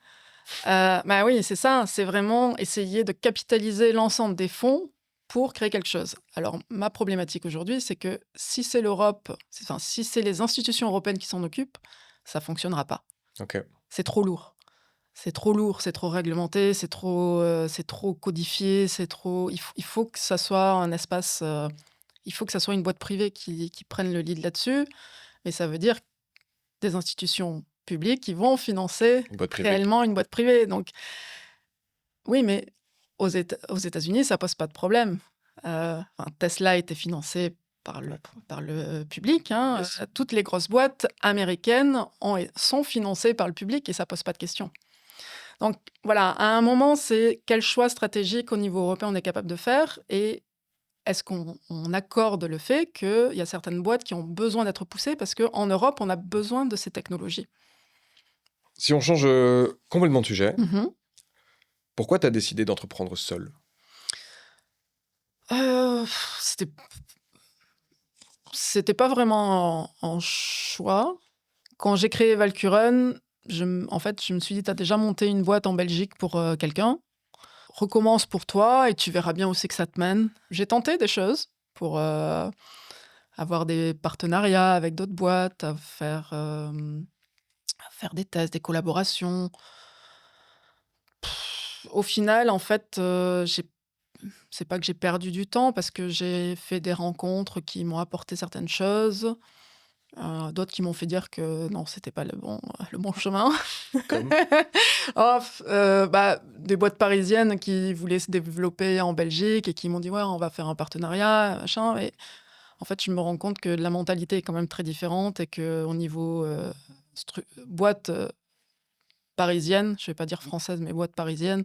Oui, c'est ça. C'est vraiment essayer de capitaliser l'ensemble des fonds pour créer quelque chose. Alors, ma problématique aujourd'hui, c'est que si c'est l'Europe, si c'est les institutions européennes qui s'en occupent, ça ne fonctionnera pas. Ok. C'est trop lourd. C'est trop lourd, c'est trop réglementé, c'est trop codifié, il faut que ça soit un espace, il faut que ça soit une boîte privée qui prenne le lead là-dessus. Mais ça veut dire des institutions publiques qui vont financer Une boîte privée. réellement une boîte privée. Donc, oui, mais aux États-Unis, ça pose pas de problème. Tesla a été financé par le public. Yes. Toutes les grosses boîtes américaines sont financées par le public et ça pose pas de question. Donc voilà, à un moment, c'est quel choix stratégique au niveau européen on est capable de faire et est-ce qu'on accorde le fait qu'il y a certaines boîtes qui ont besoin d'être poussées parce qu'en Europe, on a besoin de ces technologies. Si on change complètement de sujet, Mhm. pourquoi tu as décidé d'entreprendre seul? C'était pas vraiment un choix. Quand j'ai créé Valkuren, je me suis dit, tu as déjà monté une boîte en Belgique pour quelqu'un. Recommence pour toi et tu verras bien où c'est que ça te mène. J'ai tenté des choses pour avoir des partenariats avec d'autres boîtes, à faire des tests, des collaborations. Au final, en fait, c'est pas que j'ai perdu du temps parce que j'ai fait des rencontres qui m'ont apporté certaines choses. D'autres qui m'ont fait dire que non, c'était pas le bon chemin. Comme Des boîtes parisiennes qui voulaient se développer en Belgique et qui m'ont dit ouais, on va faire un partenariat, machin. Et en fait, je me rends compte que la mentalité est quand même très différente et que au niveau boîte parisienne, je vais pas dire française, mais boîte parisienne.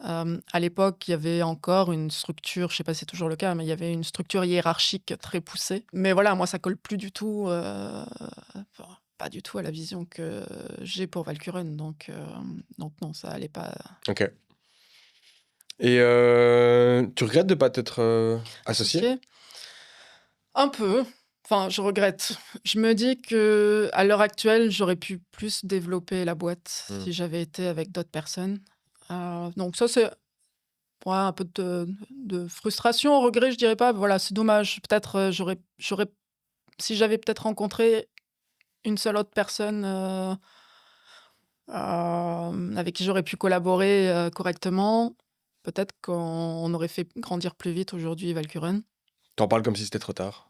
À l'époque, il y avait encore une structure, je ne sais pas si c'est toujours le cas, mais il y avait une structure hiérarchique très poussée. Mais voilà, moi, ça colle plus du tout, pas du tout à la vision que j'ai pour Valkuren. Donc non, ça allait pas. Ok. Et tu regrettes de ne pas t'être associé? Associé. Un peu. Enfin, je regrette. Je me dis que à l'heure actuelle, j'aurais pu plus développer la boîte si j'avais été avec d'autres personnes. Donc ça, c'est un peu de frustration, regret, je dirais pas. Voilà, c'est dommage. Peut-être j'aurais, si j'avais peut-être rencontré une seule autre personne avec qui j'aurais pu collaborer correctement, peut-être qu'on aurait fait grandir plus vite aujourd'hui Valkuren. T'en parles comme si c'était trop tard.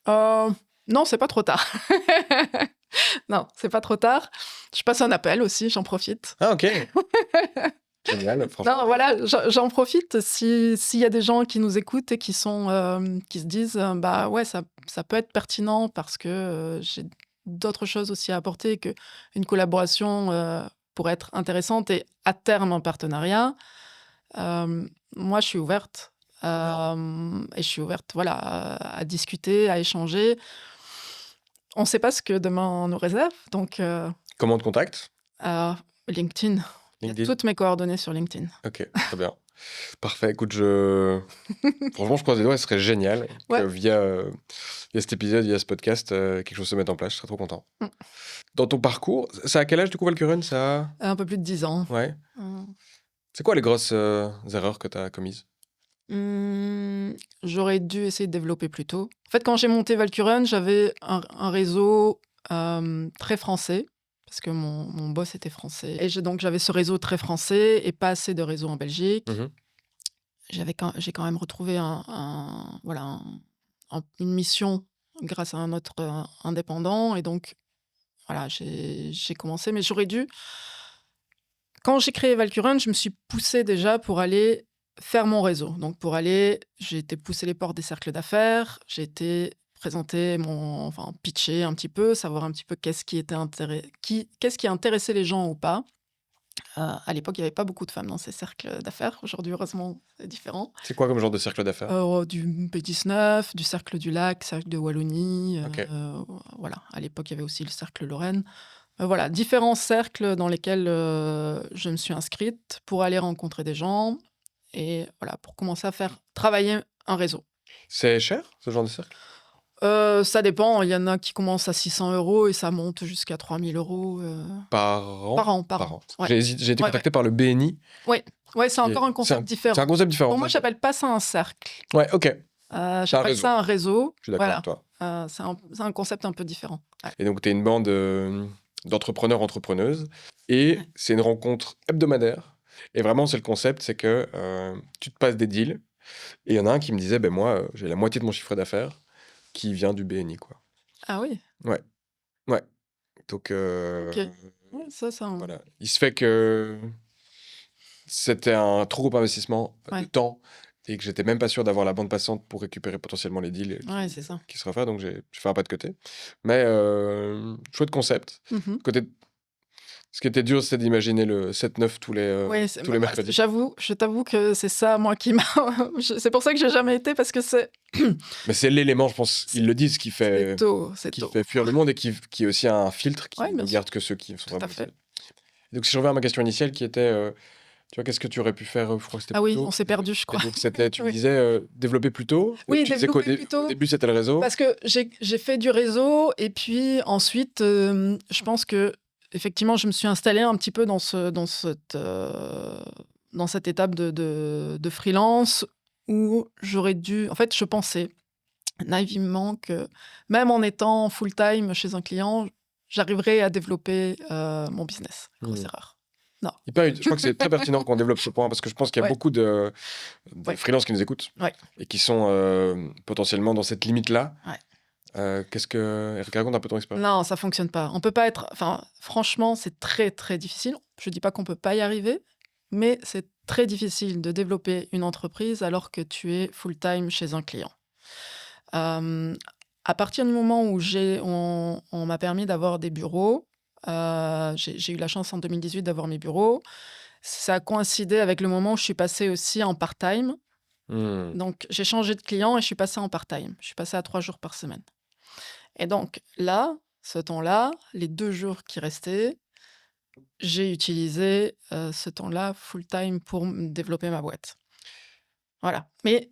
Non, c'est pas trop tard. Non, c'est pas trop tard. Je passe un appel aussi, j'en profite. Ah, ok. Génial, franchement. Non, voilà, j'en profite s'il y a des gens qui nous écoutent et qui se disent bah ouais, ça peut être pertinent parce que j'ai d'autres choses aussi à apporter et qu'une collaboration pourrait être intéressante et à terme un partenariat. Moi, je suis ouverte. Et je suis ouverte voilà, à discuter, à échanger. On ne sait pas ce que demain nous réserve, donc Comment on te contacte? LinkedIn. Il y a LinkedIn. toutes mes coordonnées sur LinkedIn. Ok, très bien. Parfait, écoute, franchement, je croise les doigts, ce serait génial Ouais. que via cet épisode, via ce podcast, quelque chose se mette en place, je serais trop content. Dans ton parcours, ça à quel âge du coup, Valkuren, ça? Un peu plus de 10 ans. Ouais. C'est quoi les grosses erreurs que tu as commises? J'aurais dû essayer de développer plus tôt. En fait, quand j'ai monté Valkuren, j'avais un réseau très français, parce que mon boss était français. Et donc, j'avais ce réseau très français et pas assez de réseau en Belgique. J'ai quand même retrouvé une mission grâce à un autre indépendant. Et donc, voilà, j'ai commencé. Mais j'aurais dû... Quand j'ai créé Valkuren, je me suis poussée déjà pour aller faire mon réseau. Donc pour aller, j'ai été pousser les portes des cercles d'affaires, j'ai été présenter pitcher un petit peu, savoir un petit peu qu'est-ce qui intéressait les gens ou pas. À l'époque, il n'y avait pas beaucoup de femmes dans ces cercles d'affaires. Aujourd'hui, heureusement, c'est différent. C'est quoi comme genre de cercle d'affaires? Du P19, du cercle du Lac, cercle de Wallonie. Ok. Voilà. À l'époque, il y avait aussi le cercle Lorraine. Voilà, différents cercles dans lesquels je me suis inscrite pour aller rencontrer des gens et voilà, pour commencer à faire travailler un réseau. C'est cher, ce genre de cercle? Ça dépend, il y en a qui commencent à 600 € et ça monte jusqu'à 3000 € Par an? par an. Par an. Ouais. J'ai été Ouais, contacté par le BNI. ouais, c'est encore un C'est concept un différent. concept différent. Pour moi, ça. je n'appelle pas ça un cercle. Ouais, ok. J'appelle réseau. ça un réseau. Je suis d'accord Voilà. avec toi. C'est un concept un peu différent. Ouais. Et donc, tu es une bande d'entrepreneurs, entrepreneuses. Et Ouais. c'est une rencontre hebdomadaire. Et vraiment, c'est le concept, c'est que tu te passes des deals. Et il y en a un qui me disait, ben moi, j'ai la moitié de mon chiffre d'affaires qui vient du BNI, quoi. Ah oui, Ouais. Donc, ok. Ouais, ça, voilà. Il se fait que c'était un trop gros investissement de Ouais. temps et que j'étais même pas sûr d'avoir la bande passante pour récupérer potentiellement les deals Ouais, c'est ça. qui seraient faits. Donc, j'ai fait un pas de côté. Mais chouette concept. Mhm. Ce qui était dur, c'était d'imaginer le 7-9 Ouais, tous les mercredis. je t'avoue que c'est ça, moi, qui m'a. C'est pour ça que j'ai jamais été, parce que c'est Mais c'est l'élément, je pense, ils le disent, qui fait tôt. fuir le monde et qui est aussi un filtre qui Ouais, bien ne sûr. garde que ceux qui sont Tout à vraiment fait. utiles. Donc, si je reviens à ma question initiale qui était, tu vois, qu'est-ce que tu aurais pu faire, je crois que c'était Ah plus oui, tôt. on s'est perdu, je Et crois. donc, c'était, tu me Oui. disais, développer plus tôt. Oui, Tu disais qu'au développer plus tôt. au début, c'était le réseau. Parce que j'ai fait du réseau et puis ensuite, je pense que effectivement, je me suis installée un petit peu dans cette étape de freelance où j'aurais dû. En fait, je pensais naïvement que même en étant full-time chez un client, j'arriverais à développer mon business. Grosse Hmm. erreur. Non. Je crois que c'est très pertinent qu'on développe ce point parce que je pense qu'il y a Ouais. beaucoup de Ouais. freelances qui nous écoutent Ouais. et qui sont potentiellement dans cette limite-là. Ouais. Qu'est-ce que... Eric, raconte un peu ton expérience. Non, ça fonctionne pas. On peut pas être. Enfin, franchement, c'est très très difficile. Je dis pas qu'on peut pas y arriver, mais c'est très difficile de développer une entreprise alors que tu es full-time chez un client. À partir du moment où on m'a permis d'avoir des bureaux, j'ai eu la chance en 2018 d'avoir mes bureaux. Ça a coïncidé avec le moment où je suis passée aussi en part-time. Donc, j'ai changé de client et je suis passée en part-time. Je suis passée à 3 jours par semaine. Et donc, là, ce temps-là, les 2 jours qui restaient, j'ai utilisé ce temps-là full-time pour développer ma boîte. Voilà. Mais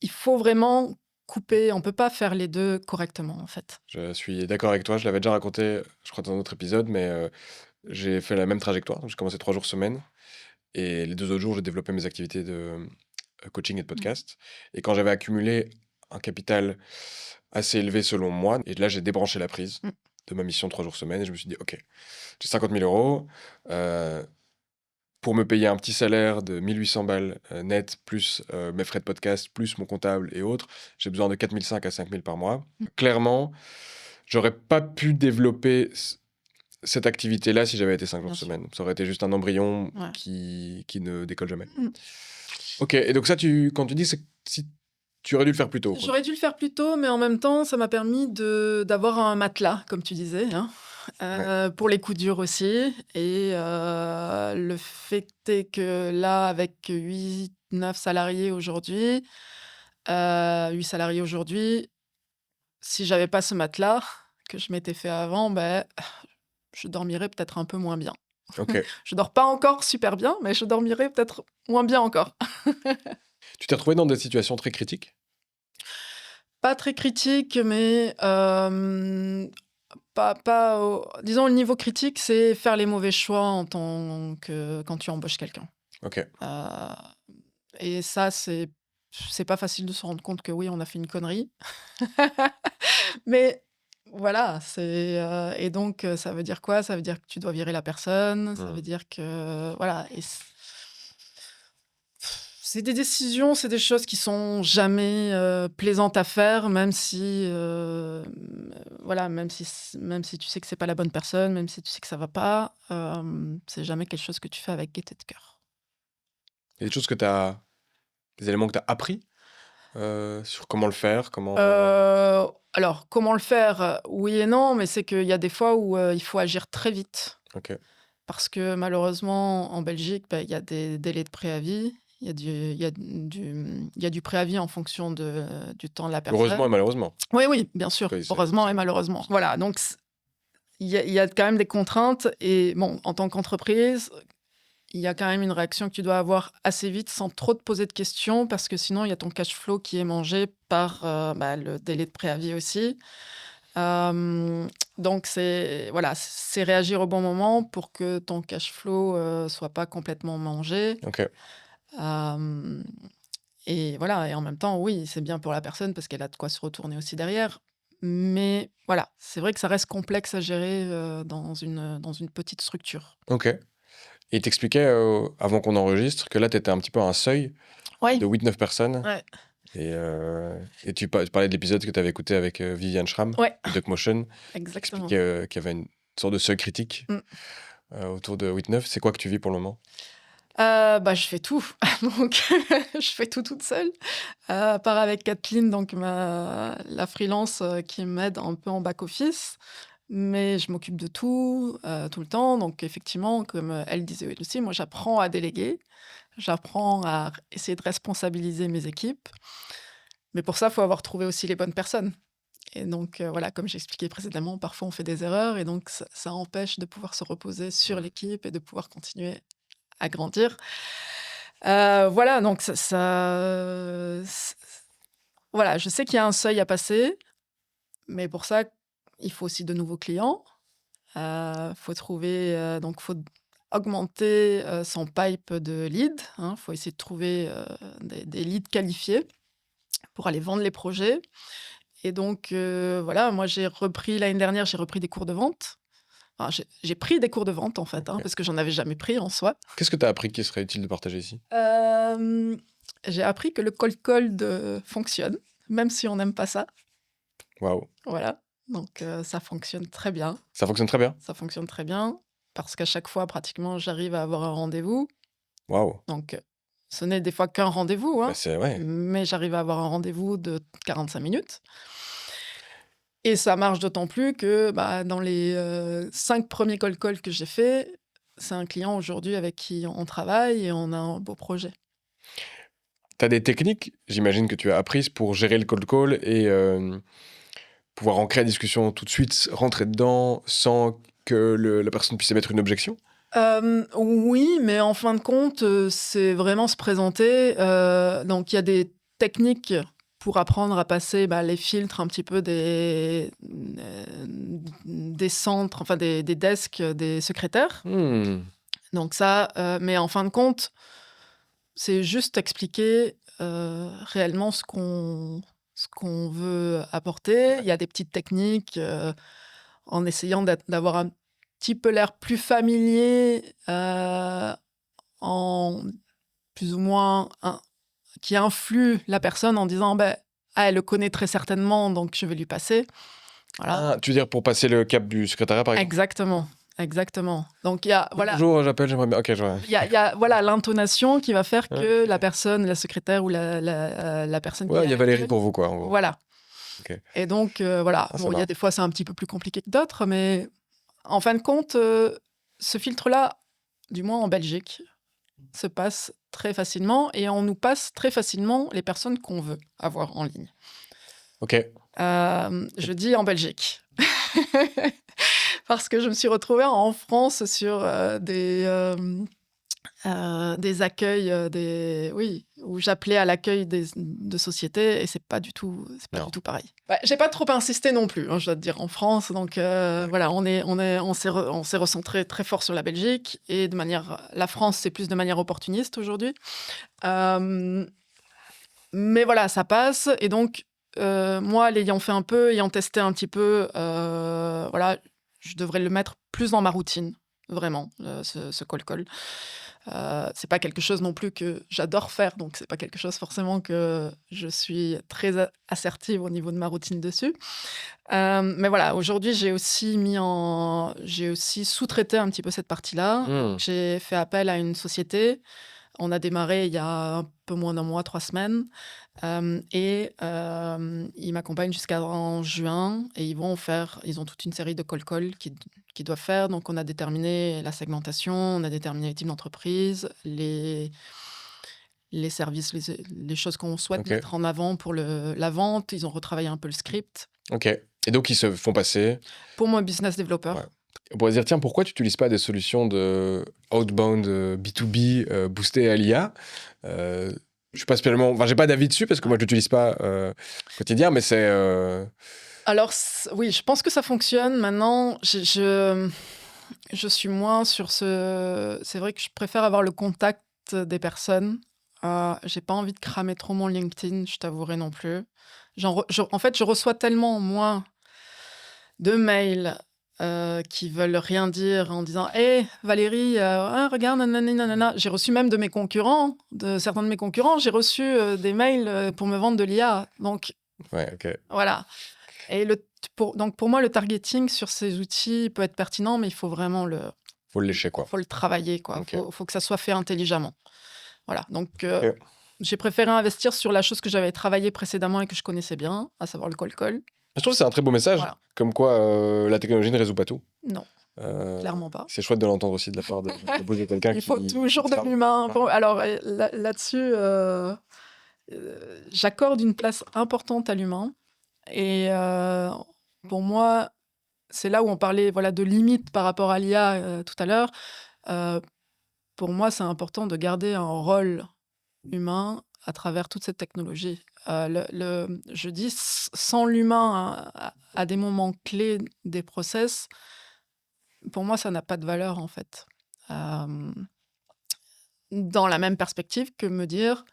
il faut vraiment couper. On ne peut pas faire les deux correctement, en fait. Je suis d'accord avec toi. Je l'avais déjà raconté, je crois, dans un autre épisode, mais j'ai fait la même trajectoire. Donc, j'ai commencé 3 jours semaine. Et les 2 autres jours, j'ai développé mes activités de coaching et de podcast. Et quand j'avais accumulé un capital assez élevé selon moi, et là, j'ai débranché la prise de ma mission 3 jours semaine et je me suis dit, OK, j'ai 50 000 €. Pour me payer un petit salaire de 1800 balles net, plus mes frais de podcast, plus mon comptable et autres, j'ai besoin de 4500 à 5000 par mois. Clairement, j'aurais pas pu développer cette activité-là si j'avais été 5 jours Bien sûr. semaine. Ça aurait été juste un embryon Ouais. qui ne décolle jamais. Mm. Ok, et donc ça, quand tu dis, c'est si tu aurais dû le faire plus tôt. quoi. J'aurais dû le faire plus tôt, mais en même temps, ça m'a permis d'avoir un matelas, comme tu disais, hein, pour les coups durs aussi. Et le fait est que là, avec 8-9 salariés aujourd'hui, 8 salariés aujourd'hui, si j'avais pas ce matelas que je m'étais fait avant, ben, je dormirais peut-être un peu moins bien. Ok. Je dors pas encore super bien, mais je dormirais peut-être moins bien encore. Tu t'es retrouvé dans des situations très critiques? Pas très critique, mais disons, le niveau critique, c'est faire les mauvais choix quand tu embauches quelqu'un. Ok. Et ça, c'est pas facile de se rendre compte que oui, on a fait une connerie. Mais voilà, et donc ça veut dire quoi? Ça veut dire que tu dois virer la personne, ça veut dire que voilà. Et c'est des décisions, c'est des choses qui sont jamais plaisantes à faire, même si voilà, même si tu sais que c'est pas la bonne personne, même si tu sais que ça va pas, c'est jamais quelque chose que tu fais avec gaieté de cœur. Il y a des choses que tu as Des éléments que tu as appris sur comment le faire, comment... Alors, comment le faire? Oui et non, mais c'est qu'il y a des fois où, il faut agir très vite. Ok. Parce que malheureusement, en Belgique, bah, il y a des délais de préavis. Il y a du préavis en fonction du temps de la Heureusement et personne. malheureusement. Oui, oui, bien sûr, Oui, heureusement et malheureusement. Voilà, donc il y a quand même des contraintes et bon, en tant qu'entreprise, il y a quand même une réaction que tu dois avoir assez vite sans trop te poser de questions parce que sinon, il y a ton cash flow qui est mangé par, le délai de préavis aussi. Donc voilà, c'est réagir au bon moment pour que ton cash flow, soit pas complètement mangé. Ok. Hem Et voilà et en même temps, oui, c'est bien pour la personne parce qu'elle a de quoi se retourner aussi derrière. Mais voilà, c'est vrai que ça reste complexe à gérer, dans une petite structure. Ok. Et il t'expliquait, avant qu'on enregistre, que là, tu étais un petit peu à un seuil Oui, de 8-9 personnes. ouais, Et tu parlais de l'épisode que tu avais écouté avec Viviane Schramm, ouais, de DuckMotion, qui exactement. expliquait qu'il y avait une sorte de seuil critique Mmh. autour de 8-9. C'est quoi que tu vis pour le moment? Bah, je fais tout, donc je fais tout toute seule, à part avec Kathleen, donc la freelance, qui m'aide un peu en back office. Mais je m'occupe de tout, tout le temps. Donc effectivement, comme, elle disait aussi, moi j'apprends à déléguer, j'apprends à essayer de responsabiliser mes équipes. Mais pour ça, il faut avoir trouvé aussi les bonnes personnes. Et donc, voilà, comme j'expliquais précédemment, parfois on fait des erreurs et donc ça empêche de pouvoir se reposer sur l'équipe et de pouvoir continuer à grandir. Voilà, donc voilà, je sais qu'il y a un seuil à passer, mais pour ça, il faut aussi de nouveaux clients. Faut trouver, donc faut augmenter, son pipe de leads, hein. Faut essayer de trouver, des leads qualifiés pour aller vendre les projets et donc voilà, moi l'année dernière, j'ai repris des cours de vente. Enfin, j'ai pris des cours de vente en fait, hein, Ok. parce que j'en avais jamais pris en soi. Qu'est-ce que tu as appris qui serait utile de partager ici? J'ai appris que le cold fonctionne, même si on n'aime pas ça. Waouh. Voilà, donc ça fonctionne très bien. Ça fonctionne très bien. Ça fonctionne très bien parce qu'à chaque fois, pratiquement, j'arrive à avoir un rendez-vous. Waouh. Donc, ce n'est des fois qu'un rendez-vous, Bah, hein, c'est ouais. mais j'arrive à avoir un rendez-vous de 45 minutes. Et ça marche d'autant plus que bah, dans les 5 premiers cold calls que j'ai fait, c'est un client aujourd'hui avec qui on travaille et on a un beau projet. Tu as des techniques, j'imagine, que tu as apprises pour gérer le cold call et pouvoir ancrer la discussion tout de suite, rentrer dedans sans que la personne puisse émettre une objection? Oui, mais en fin de compte, c'est vraiment se présenter. Donc il y a des techniques pour apprendre à passer, bah, les filtres un petit peu des centres, enfin des desks, des secrétaires. Hmm. Donc ça, mais en fin de compte, c'est juste expliquer, réellement ce qu'on veut apporter. Il y a des petites techniques, en essayant d'avoir un petit peu l'air plus familier, en plus ou moins qui influe la personne en disant: ben «Ah, elle le connaît très certainement, donc je vais lui passer». Voilà. Ah, tu veux dire pour passer le cap du secrétariat, par exemple? Exactement, exactement. Donc il y a voilà, Bonjour, j'appelle, j'aimerais bien. Ok, je vois. il y a voilà l'intonation qui va faire Ouais. que la personne, la secrétaire ou la personne Ouais, qui il y a Valérie accueille pour vous, quoi, en gros. voilà. Ok. Et donc voilà, Ah, ça bon, il y a marche. des fois, c'est un petit peu plus compliqué que d'autres, mais en fin de compte, ce filtre-là, du moins en Belgique, se passe très facilement et on nous passe très facilement les personnes qu'on veut avoir en ligne. Ok. Je dis en Belgique. Parce que je me suis retrouvée en France sur des accueils, oui, où j'appelais à l'accueil de sociétés et c'est pas du tout Non. pareil. Ouais, j'ai pas trop insisté non plus, hein, je dois te dire, en France. Donc voilà, on s'est recentré très fort sur la Belgique et la France, c'est plus de manière opportuniste aujourd'hui. Euh, mais voilà, ça passe. Et donc, moi, l'ayant fait un peu, ayant testé un petit peu, voilà, je devrais le mettre plus dans ma routine, vraiment, ce call-call. C'est pas quelque chose non plus que j'adore faire, donc c'est pas quelque chose forcément que je suis très assertive au niveau de ma routine dessus. Mais voilà, aujourd'hui, j'ai aussi sous-traité un petit peu cette partie-là. Hmm. Donc, j'ai fait appel à une société On a démarré il y a un peu moins d'un mois, 3 semaines, et ils m'accompagnent jusqu'en juin et ils ont toute une série de call qu'ils doivent faire. Donc on a déterminé la segmentation, on a déterminé les types d'entreprises, les services, les choses qu'on souhaite Ok. mettre en avant pour la vente. Ils ont retravaillé un peu le script. Ok. Et donc, ils se font passer. Pour moi, business developer. Ouais. On pourrait se dire, tiens, pourquoi tu n'utilises pas des solutions de outbound B2B boostées à l'IA? Je suis pas spécialement. Enfin, j'ai pas d'avis dessus parce que moi, je l'utilise pas au quotidien, mais c'est. Alors, oui, je pense que ça fonctionne. Maintenant, je suis moins sur ce. C'est vrai que je préfère avoir le contact des personnes. J'ai pas envie de cramer trop mon LinkedIn, je t'avouerai non plus. En fait, je reçois tellement moins de mails qui veulent rien dire en disant Hé, Valérie, regarde, nanani, nanana. J'ai reçu même de certains de mes concurrents, j'ai reçu des mails pour me vendre de l'IA. Donc, Ouais, ok. voilà. Et donc pour moi, le targeting sur ces outils peut être pertinent, mais il faut vraiment Faut le lécher, quoi. faut le travailler, quoi. Ok. Faut que ça soit fait intelligemment. Voilà. Donc, Ok. j'ai préféré investir sur la chose que j'avais travaillé précédemment et que je connaissais bien, à savoir le call. Je trouve que c'est un très beau message, Voilà. comme quoi la technologie ne résout pas tout. Non, clairement pas. C'est chouette de l'entendre aussi de la part de bouger quelqu'un Il qui. faut toujours de travaille. l'humain. Ouais. Alors, là-dessus, j'accorde une place importante à l'humain. Et pour moi, c'est là où on parlait de limites par rapport à l'IA tout à l'heure. Pour moi, c'est important de garder un rôle humain à travers toute cette technologie. Je dis, sans l'humain à des moments clés des process, pour moi, ça n'a pas de valeur, en fait. Euh, Dans la même perspective que me dire,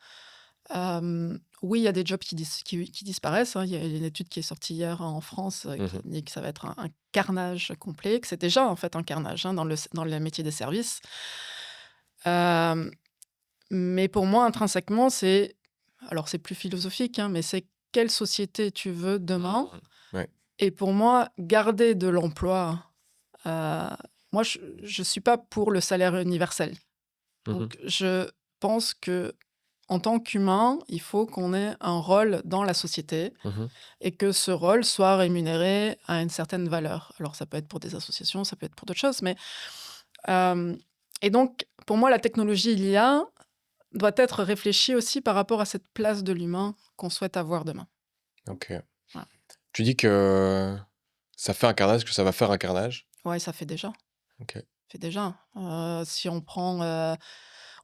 oui, il y a des jobs qui disparaissent, hein. Il y a une étude qui est sortie hier en France qui dit que ça va être un carnage complet, que c'est déjà en fait un carnage dans le métier des services. Mais pour moi, intrinsèquement, alors c'est plus philosophique, hein, mais c'est quelle société tu veux demain. Ouais. Et pour moi, garder de l'emploi, moi, je ne suis pas pour le salaire universel. Donc, je pense que en tant qu'humain, il faut qu'on ait un rôle dans la société et que ce rôle soit rémunéré à une certaine valeur. Alors, ça peut être pour des associations, ça peut être pour d'autres choses, mais et donc, pour moi, la technologie, l'IA, doit être réfléchie aussi par rapport à cette place de l'humain qu'on souhaite avoir demain. Ok. Voilà. Tu dis que ça fait un carnage, que ça va faire un carnage. Ouais, ça fait déjà. Ok. Ça fait déjà. Si on prend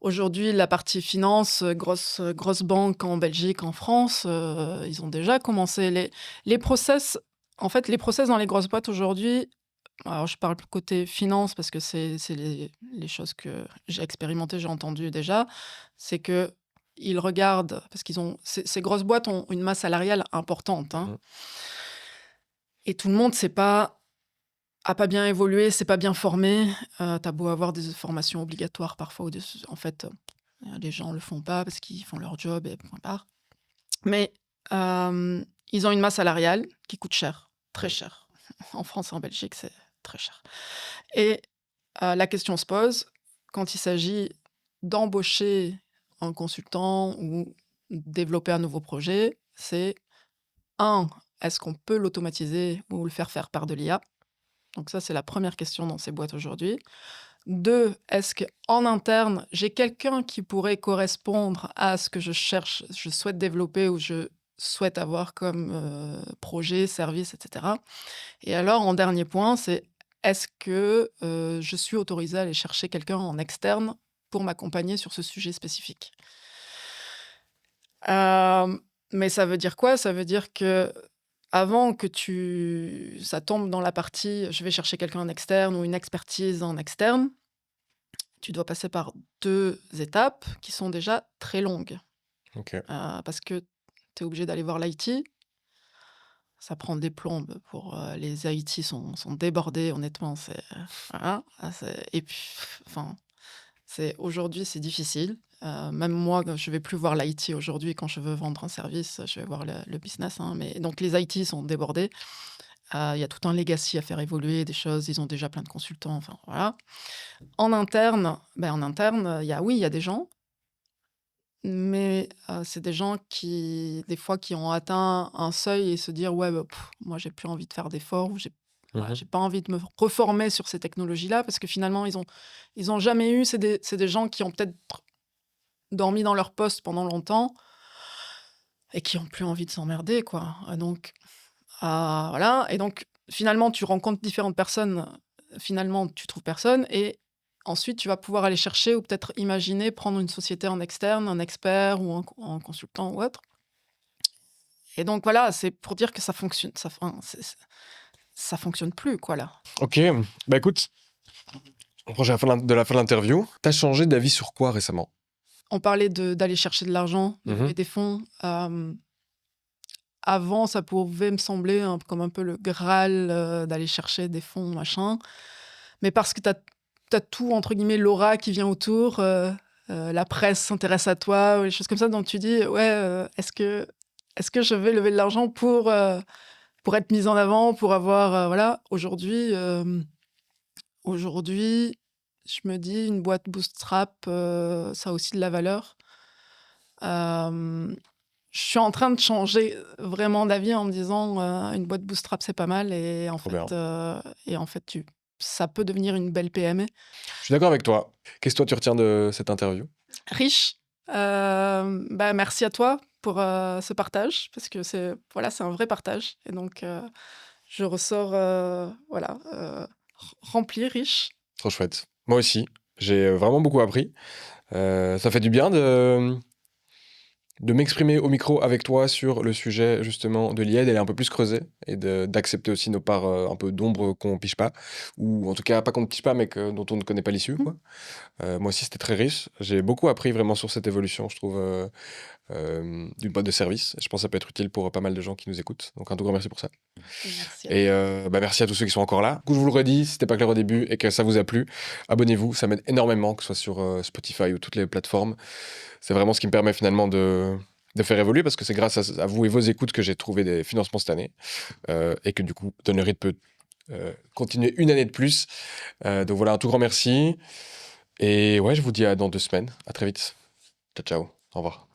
aujourd'hui la partie finance, grosse banque en Belgique, en France, ils ont déjà commencé les process. En fait, les process dans les grosses boîtes aujourd'hui, alors je parle côté finance parce que c'est les choses que j'ai expérimentées, j'ai entendues déjà, c'est que ils regardent, parce ces grosses boîtes ont une masse salariale importante, hein. Et tout le monde a pas bien évolué, c'est pas bien formé. T'as beau avoir des formations obligatoires parfois, en fait, les gens le font pas parce qu'ils font leur job et point barre. Mais ils ont une masse salariale qui coûte cher, très cher. En France et en Belgique, c'est très cher. Et la question se pose, quand il s'agit d'embaucher un consultant ou développer un nouveau projet, c'est est-ce qu'on peut l'automatiser ou le faire faire par de l'IA? Donc ça, c'est la première question dans ces boîtes aujourd'hui. 2, est-ce qu'en interne, j'ai quelqu'un qui pourrait correspondre à ce que je souhaite développer ou je souhaite avoir comme projet, service, etc. Et alors, en dernier point, c'est est-ce que je suis autorisée à aller chercher quelqu'un en externe pour m'accompagner sur ce sujet spécifique? Mais ça veut dire quoi? Ça veut dire que avant que ça tombe dans la partie je vais chercher quelqu'un en externe ou une expertise en externe, tu dois passer par 2 étapes qui sont déjà très longues. Ok. Parce que tu es obligé d'aller voir l'IT. Ça prend des plombes les IT sont débordés, honnêtement, voilà, et puis, enfin, aujourd'hui, c'est difficile. Même moi, je vais plus voir l'IT aujourd'hui quand je veux vendre un service, je vais voir le business, hein, mais donc les IT sont débordés. Il y a tout un legacy à faire évoluer, des choses, ils ont déjà plein de consultants, enfin, voilà. En interne, il y a des gens, Mais c'est des gens qui, des fois, qui ont atteint un seuil et se dire, ouais, bah, moi, j'ai plus envie de faire d'efforts ou voilà, Mhm. j'ai pas envie de me reformer sur ces technologies-là parce que finalement, ils ont jamais eu. C'est des gens qui ont peut-être dormi dans leur poste pendant longtemps et qui ont plus envie de s'emmerder, quoi. Donc, voilà. Et donc, finalement, tu rencontres différentes personnes. Finalement, tu trouves personne. Et ensuite, tu vas pouvoir aller chercher ou peut-être imaginer prendre une société en externe, un expert ou un consultant ou autre. Et donc, voilà, c'est pour dire que ça fonctionne. Ça fonctionne plus, quoi, là. Ok, bah écoute, on approche de la fin de l'interview. T'as changé d'avis sur quoi récemment? On parlait d'aller chercher de l'argent, de Mhm. lever des fonds. Avant, ça pouvait me sembler comme un peu le Graal d'aller chercher des fonds, machin. Mais parce que tu as tout, entre guillemets, l'aura qui vient autour, la presse s'intéresse à toi, ou des choses comme ça, donc tu dis, ouais, est-ce que je vais lever de l'argent pour être mise en avant, pour avoir, voilà. Aujourd'hui, je me dis, une boîte bootstrap, ça a aussi de la valeur. Euh, je suis en train de changer vraiment d'avis en me disant, une boîte bootstrap, c'est pas mal, Trop bien. et en fait, ça peut devenir une belle PME. Je suis d'accord avec toi. Qu'est-ce que toi tu retiens de cette interview? Riche. Bah, merci à toi pour ce partage, parce que voilà, c'est un vrai partage. Et donc, je ressors voilà, rempli, riche. Trop chouette. Moi aussi, j'ai vraiment beaucoup appris. Ça fait du bien de m'exprimer au micro avec toi sur le sujet justement de l'IA, d'aller un peu plus creuser et d'accepter aussi nos parts un peu d'ombre qu'on pige pas, ou en tout cas pas qu'on ne pige pas, mais dont on ne connaît pas l'issue, Mmh. quoi. Moi aussi, c'était très riche. J'ai beaucoup appris vraiment sur cette évolution, je trouve, d'une boîte de service. Je pense que ça peut être utile pour pas mal de gens qui nous écoutent. Donc un tout grand merci pour ça. Merci à Et toi. bah, merci à tous ceux qui sont encore là. Du coup, je vous le redis, si c'était pas clair au début et que ça vous a plu, abonnez-vous, ça m'aide énormément, que ce soit sur Spotify ou toutes les plateformes. C'est vraiment ce qui me permet finalement de faire évoluer, parce que c'est grâce à vous et vos écoutes que j'ai trouvé des financements cette année, et que du coup, Donnery peut continuer une année de plus. Donc voilà, un tout grand merci. Et ouais, je vous dis à dans 2 semaines. À très vite. Ciao, ciao. Au revoir.